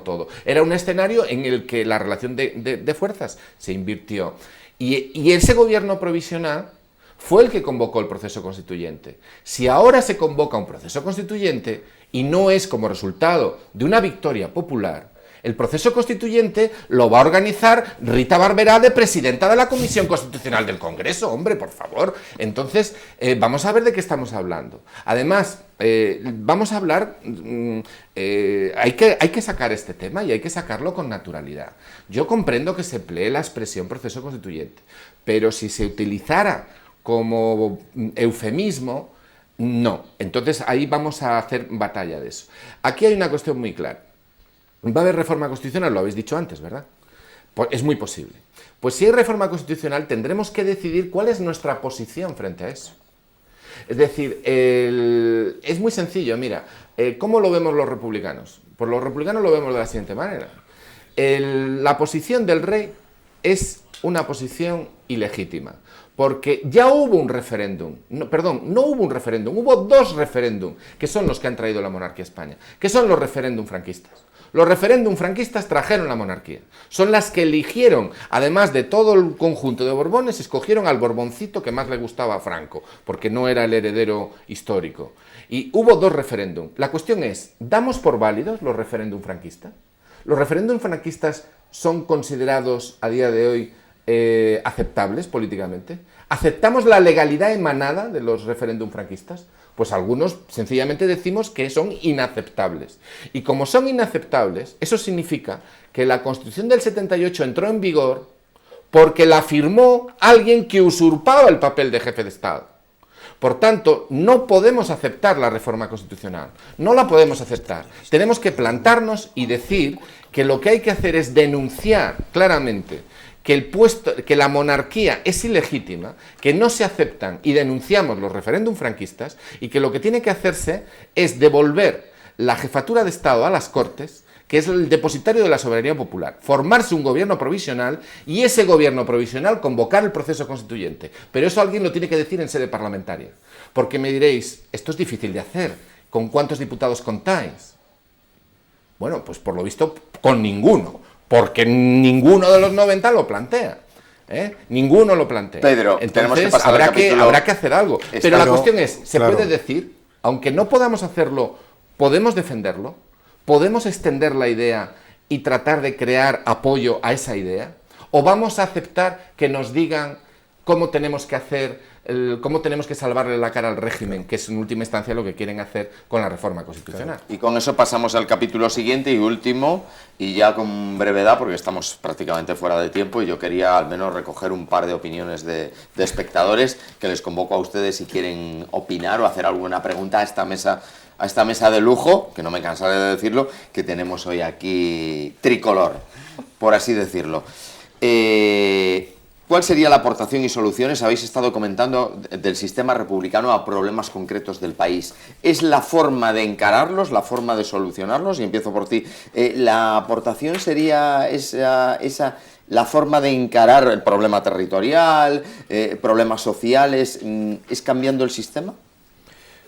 todo. Era un escenario en el que la relación de fuerzas se invirtió. Y ese gobierno provisional fue el que convocó el proceso constituyente. Si ahora se convoca un proceso constituyente y no es como resultado de una victoria popular, el proceso constituyente lo va a organizar Rita Barberá, de presidenta de la Comisión Constitucional del Congreso. Hombre, por favor. Entonces, vamos a ver de qué estamos hablando. Además, vamos a hablar, hay que sacar este tema y hay que sacarlo con naturalidad. Yo comprendo que se emplee la expresión proceso constituyente, pero si se utilizara como eufemismo, no. Entonces ahí vamos a hacer batalla de eso. Aquí hay una cuestión muy clara. ¿Va a haber reforma constitucional? Lo habéis dicho antes, ¿verdad? Pues es muy posible. Pues si hay reforma constitucional tendremos que decidir cuál es nuestra posición frente a eso. Es decir, es muy sencillo, mira, ¿cómo lo vemos los republicanos? Pues los republicanos lo vemos de la siguiente manera. La posición del rey es una posición ilegítima, porque ya hubo un referéndum, no hubo un referéndum, hubo dos referéndum, que son los que han traído la monarquía a España, que son los referéndum franquistas. Los referéndum franquistas trajeron la monarquía, son las que eligieron, además de todo el conjunto de Borbones, escogieron al Borboncito que más le gustaba a Franco, porque no era el heredero histórico. Y hubo dos referéndum. La cuestión es, ¿damos por válidos los referéndum franquistas? ¿Los referéndum franquistas son considerados a día de hoy aceptables políticamente? ¿Aceptamos la legalidad emanada de los referéndum franquistas? Pues algunos sencillamente decimos que son inaceptables. Y como son inaceptables, eso significa que la Constitución del 78 entró en vigor porque la firmó alguien que usurpaba el papel de jefe de Estado. Por tanto, no podemos aceptar la reforma constitucional, no la podemos aceptar. Tenemos que plantarnos y decir que lo que hay que hacer es denunciar claramente que la monarquía es ilegítima, que no se aceptan y denunciamos los referéndum franquistas y que lo que tiene que hacerse es devolver la jefatura de Estado a las Cortes, que es el depositario de la soberanía popular, formarse un gobierno provisional y ese gobierno provisional convocar el proceso constituyente. Pero eso alguien lo tiene que decir en sede parlamentaria. Porque me diréis, esto es difícil de hacer. ¿Con cuántos diputados contáis? Bueno, pues por lo visto con ninguno, porque ninguno de los 90 lo plantea. Ninguno lo plantea. Pedro, entonces tenemos que pasar al capítulo. habrá que hacer algo. Está Pero la claro, cuestión es, ¿se claro. puede decir? Aunque no podamos hacerlo, ¿podemos defenderlo? ¿Podemos extender la idea y tratar de crear apoyo a esa idea? ¿O vamos a aceptar que nos digan cómo tenemos que hacer, cómo tenemos que salvarle la cara al régimen, que es en última instancia lo que quieren hacer con la reforma constitucional? Y con eso pasamos al capítulo siguiente y último, y ya con brevedad, porque estamos prácticamente fuera de tiempo, y yo quería al menos recoger un par de opiniones de espectadores, que les convoco a ustedes si quieren opinar o hacer alguna pregunta a esta mesa de lujo, que no me cansaré de decirlo, que tenemos hoy aquí tricolor, por así decirlo. ¿Cuál sería la aportación y soluciones? Habéis estado comentando del sistema republicano a problemas concretos del país. ¿Es la forma de encararlos, la forma de solucionarlos? Y empiezo por ti. ¿La aportación sería la forma de encarar el problema territorial, problemas sociales? ¿Es cambiando el sistema?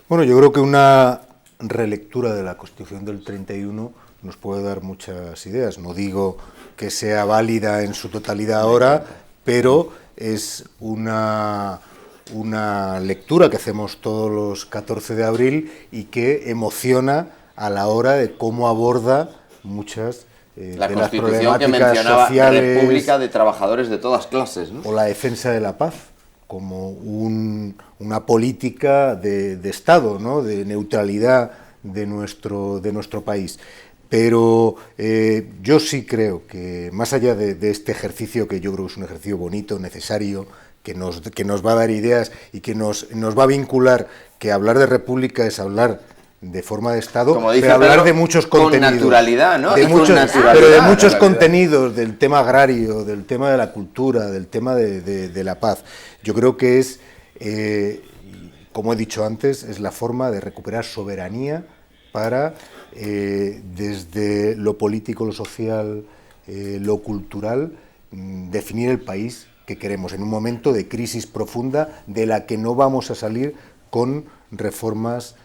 Bueno, yo creo que una relectura de la Constitución del 31 nos puede dar muchas ideas. No digo que sea válida en su totalidad ahora, pero es una lectura que hacemos todos los 14 de abril y que emociona a la hora de cómo aborda muchas La de las Constitución que problemáticas mencionaba sociales, República de trabajadores de todas clases, ¿no? o la defensa de la paz como una política de Estado, ¿no? De neutralidad de nuestro país. Pero yo sí creo que, más allá de este ejercicio, que yo creo que es un ejercicio bonito, necesario, que nos va a dar ideas y que nos va a vincular, que hablar de república es hablar de forma de Estado, Como dice pero hablar Pedro, de muchos con contenidos. naturalidad, ¿no? Y con naturalidad. Pero de muchos contenidos, del tema agrario, del tema de la cultura, del tema de la paz. Yo creo que es, como he dicho antes, es la forma de recuperar soberanía para, desde lo político, lo social, lo cultural, definir el país que queremos en un momento de crisis profunda de la que no vamos a salir con reformas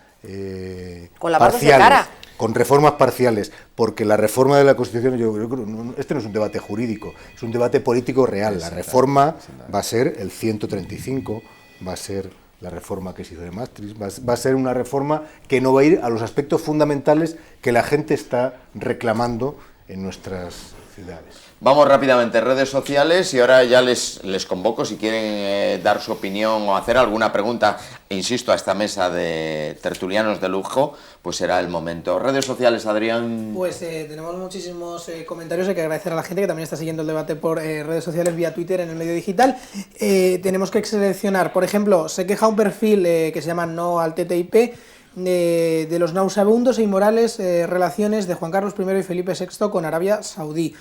con la mano parciales, cara. con reformas parciales, porque la reforma de la Constitución, yo creo que este no es un debate jurídico, es un debate político real. La reforma va a ser el 135, va a ser la reforma que se hizo de Maastricht, va a ser una reforma que no va a ir a los aspectos fundamentales que la gente está reclamando en nuestras ciudades. Vamos rápidamente, redes sociales, y ahora ya les convoco si quieren dar su opinión o hacer alguna pregunta, insisto, a esta mesa de tertulianos de lujo, pues será el momento. Redes sociales, Adrián. Pues tenemos muchísimos comentarios, hay que agradecer a la gente que también está siguiendo el debate por redes sociales, vía Twitter, en el medio digital. Tenemos que seleccionar, por ejemplo, se queja un perfil que se llama No al TTIP, de los nauseabundos e inmorales relaciones de Juan Carlos I y Felipe VI con Arabia Saudí.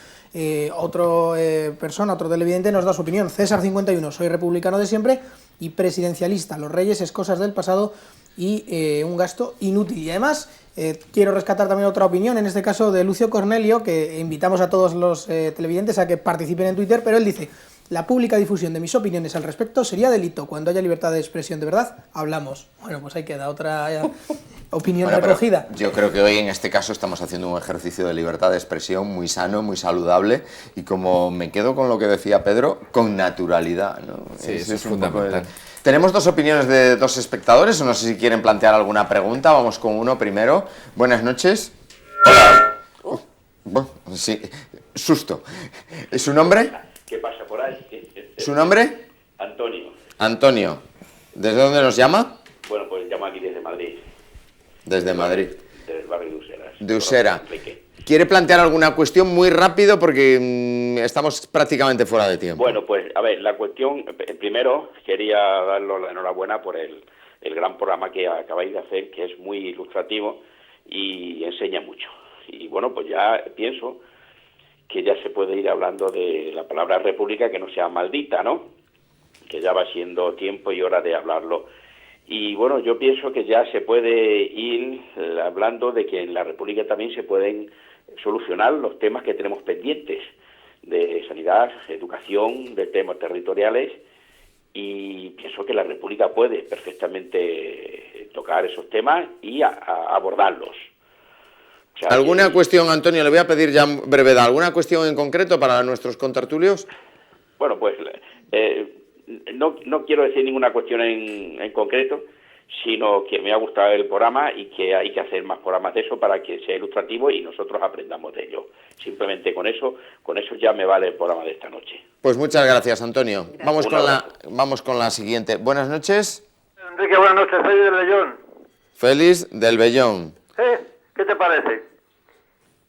Otro televidente nos da su opinión. César51, soy republicano de siempre y presidencialista. Los reyes es cosas del pasado y un gasto inútil. Y además quiero rescatar también otra opinión, en este caso de Lucio Cornelio, que invitamos a todos los televidentes a que participen en Twitter, pero él dice: la pública difusión de mis opiniones al respecto sería delito. Cuando haya libertad de expresión de verdad, hablamos. Bueno, pues ahí queda otra opinión recogida. Yo creo que hoy en este caso estamos haciendo un ejercicio de libertad de expresión muy sano, muy saludable, y como me quedo con lo que decía Pedro, con naturalidad, ¿no? Sí, eso es fundamental. Tenemos dos opiniones de dos espectadores, no sé si quieren plantear alguna pregunta. Vamos con uno primero. Buenas noches. Hola. Bueno, sí, susto. ¿Su nombre? ¿Qué pasa por ahí? ¿Su nombre? Antonio. Antonio. ¿Desde dónde nos llama? Bueno, pues llamo aquí desde Madrid. Desde Madrid. Desde el barrio de Usera. De Usera. ¿Quiere plantear alguna cuestión muy rápido porque estamos prácticamente fuera de tiempo? Bueno, pues a ver, la cuestión, primero quería daros la enhorabuena por el gran programa que acabáis de hacer, que es muy ilustrativo y enseña mucho. Y bueno, pues ya pienso que ya se puede ir hablando de la palabra república, que no sea maldita, ¿no? Que ya va siendo tiempo y hora de hablarlo. Y bueno, yo pienso que ya se puede ir hablando de que en la República también se pueden solucionar los temas que tenemos pendientes de sanidad, educación, de temas territoriales, y pienso que la República puede perfectamente tocar esos temas y abordarlos. O sea, ¿Alguna cuestión, Antonio? Le voy a pedir ya brevedad. ¿Alguna cuestión en concreto para nuestros contertulios? Bueno, pues no quiero decir ninguna cuestión en concreto, sino que me ha gustado el programa y que hay que hacer más programas de eso para que sea ilustrativo y nosotros aprendamos de ello. Simplemente con eso ya me vale el programa de esta noche. Pues muchas gracias, Antonio. Vamos con la siguiente. Buenas noches. Enrique, buenas noches. Félix del Bellón. Félix del Bellón. ¿Qué te parece?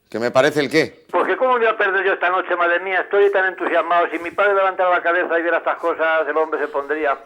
¿Qué me parece el qué? Porque cómo me voy a perder yo esta noche, madre mía, estoy tan entusiasmado. Si mi padre levantara la cabeza y viera estas cosas, el hombre se pondría.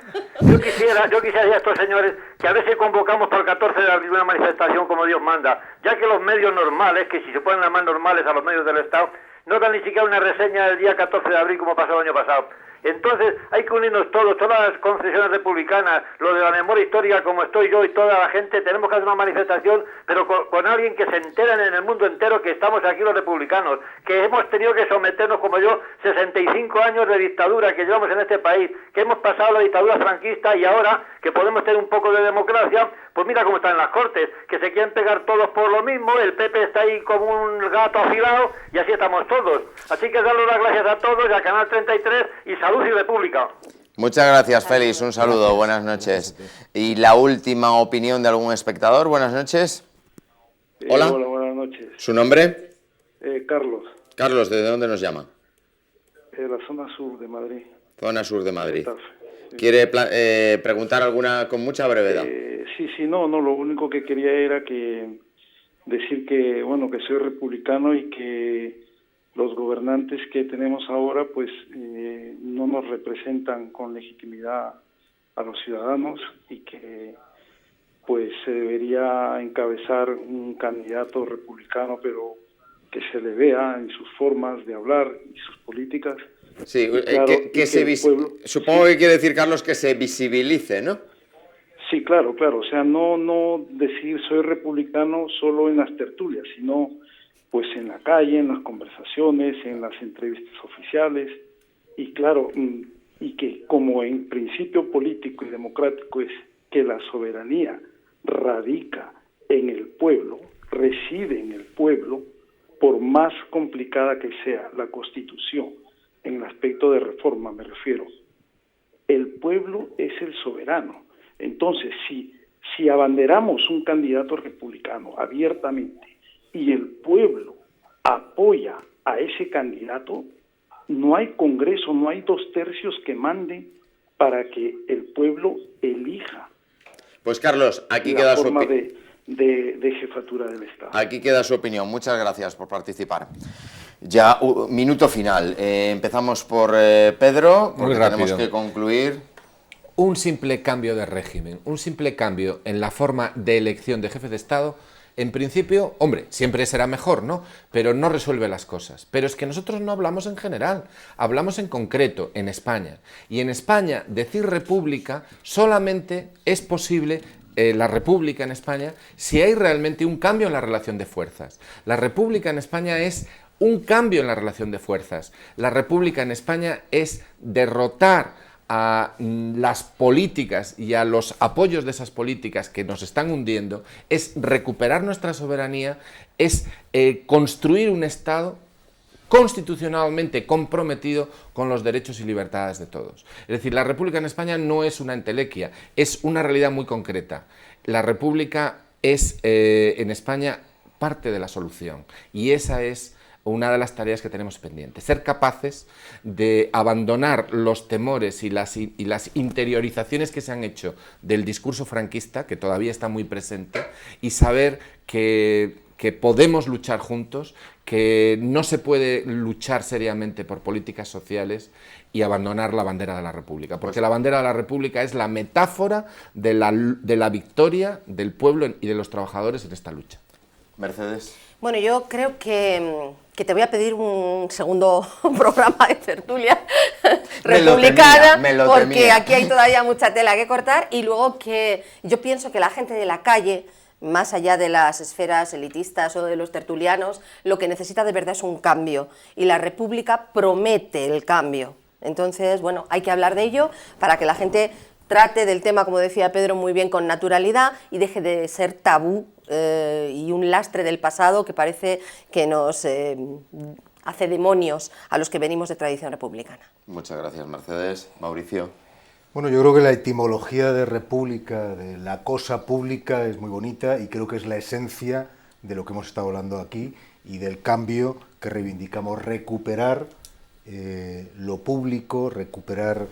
Yo quisiera a estos señores que a veces convocamos para el 14 de abril una manifestación como Dios manda, ya que los medios normales, que si se pueden llamar normales a los medios del Estado, no dan ni siquiera una reseña del día 14 de abril como pasó el año pasado. Entonces hay que unirnos todos, todas las concesiones republicanas, lo de la memoria histórica como estoy yo y toda la gente, tenemos que hacer una manifestación, pero con alguien que se enteren en el mundo entero que estamos aquí los republicanos, que hemos tenido que someternos como yo 65 años de dictadura que llevamos en este país, que hemos pasado la dictadura franquista y ahora que podemos tener un poco de democracia, pues mira cómo están las Cortes, que se quieren pegar todos por lo mismo, el PP está ahí como un gato afilado y así estamos todos. Así que darle las gracias a todos y a Canal 33 y salud y república. Muchas gracias, Félix. Un saludo. Buenas noches. Y la última opinión de algún espectador. Buenas noches. Hola. Hola, buenas noches. ¿Su nombre? Carlos. Carlos, ¿de dónde nos llama? De la zona sur de Madrid. Zona sur de Madrid. Sí. ¿Quiere preguntar alguna con mucha brevedad? Sí, no, lo único que quería era decir que, bueno, que soy republicano y que los gobernantes que tenemos ahora, pues, no nos representan con legitimidad a los ciudadanos y que, pues, se debería encabezar un candidato republicano, pero que se le vea en sus formas de hablar y sus políticas. Sí, claro, supongo que quiere decir, Carlos, que se visibilice, ¿no? Sí, claro, o sea, no decir soy republicano solo en las tertulias, sino pues en la calle, en las conversaciones, en las entrevistas oficiales, y claro, y que como en principio político y democrático es que la soberanía radica en el pueblo, reside en el pueblo, por más complicada que sea la Constitución, en el aspecto de reforma me refiero, el pueblo es el soberano. Entonces, si abanderamos un candidato republicano abiertamente y el pueblo apoya a ese candidato, no hay Congreso, no hay 2/3 que manden para que el pueblo elija. Pues Carlos, aquí queda su opinión. De jefatura del Estado. Aquí queda su opinión. Muchas gracias por participar. Ya, minuto final. Empezamos por Pedro, porque tenemos que concluir. Un simple cambio de régimen, un simple cambio en la forma de elección de jefe de Estado, en principio, hombre, siempre será mejor, ¿no? Pero no resuelve las cosas. Pero es que nosotros no hablamos en general, hablamos en concreto, en España. Y en España, decir república solamente es posible la república en España si hay realmente un cambio en la relación de fuerzas. La república en España es un cambio en la relación de fuerzas. La república en España es derrotar a las políticas y a los apoyos de esas políticas que nos están hundiendo, es recuperar nuestra soberanía, es construir un Estado constitucionalmente comprometido con los derechos y libertades de todos. Es decir, la República en España no es una entelequia, es una realidad muy concreta. La República es en España parte de la solución y esa es una de las tareas que tenemos pendientes, ser capaces de abandonar los temores y las interiorizaciones que se han hecho del discurso franquista, que todavía está muy presente, y saber que podemos luchar juntos, que no se puede luchar seriamente por políticas sociales y abandonar la bandera de la República, porque la bandera de la República es la metáfora de la victoria del pueblo y de los trabajadores en esta lucha. Mercedes. Bueno, yo creo que te voy a pedir un segundo programa de tertulia, republicana, me lo porque temía. aquí hay todavía mucha tela que cortar, y luego que yo pienso que la gente de la calle, más allá de las esferas elitistas o de los tertulianos, lo que necesita de verdad es un cambio, y la República promete el cambio. Entonces, bueno, hay que hablar de ello para que la gente trate del tema, como decía Pedro, muy bien, con naturalidad, y deje de ser tabú y un lastre del pasado que parece que nos hace demonios a los que venimos de tradición republicana. Muchas gracias, Mercedes. Mauricio. Bueno, yo creo que la etimología de república, de la cosa pública, es muy bonita y creo que es la esencia de lo que hemos estado hablando aquí y del cambio que reivindicamos, recuperar lo público, recuperar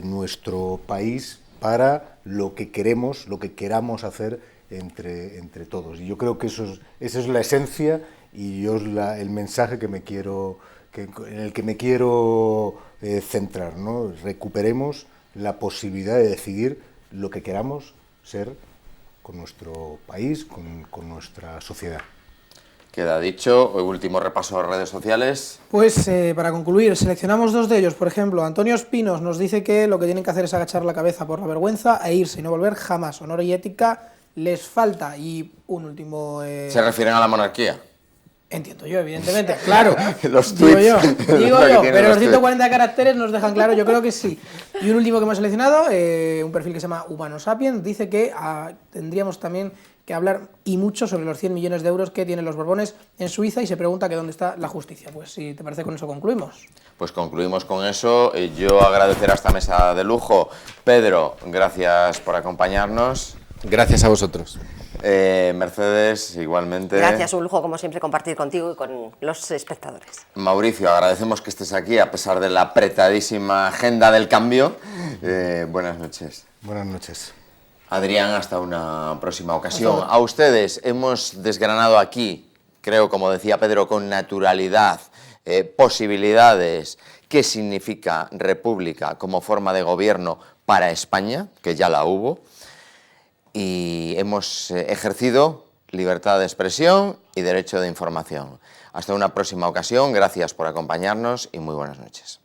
nuestro país para lo que queremos, lo que queramos hacer entre todos. Y yo creo que esa es la esencia y yo es el mensaje en el que me quiero centrar, ¿no? Recuperemos la posibilidad de decidir lo que queramos ser con nuestro país, con nuestra sociedad. Queda dicho. Último repaso a redes sociales. Pues para concluir, seleccionamos dos de ellos. Por ejemplo, Antonio Espinos nos dice que lo que tienen que hacer es agachar la cabeza por la vergüenza e irse y no volver jamás. Honor y ética les falta. Y un último... ¿Se refieren a la monarquía? Entiendo yo, evidentemente, claro. Los digo tweets. yo, pero los 140 caracteres nos dejan claro, yo creo que sí. Y un último que hemos seleccionado, un perfil que se llama Humano Sapiens, dice que tendríamos también que hablar y mucho sobre los 100 millones de euros que tienen los Borbones en Suiza y se pregunta que dónde está la justicia. Pues si te parece, con eso concluimos. Pues concluimos con eso. Yo agradecer a esta mesa de lujo. Pedro, gracias por acompañarnos. Gracias a vosotros. Mercedes, igualmente. Gracias, un lujo como siempre compartir contigo y con los espectadores. Mauricio, agradecemos que estés aquí a pesar de la apretadísima agenda del cambio. Buenas noches. Buenas noches. Adrián, hasta una próxima ocasión. A ustedes hemos desgranado aquí, creo, como decía Pedro, con naturalidad, posibilidades, qué significa república como forma de gobierno para España, que ya la hubo, y hemos ejercido libertad de expresión y derecho de información. Hasta una próxima ocasión, gracias por acompañarnos y muy buenas noches.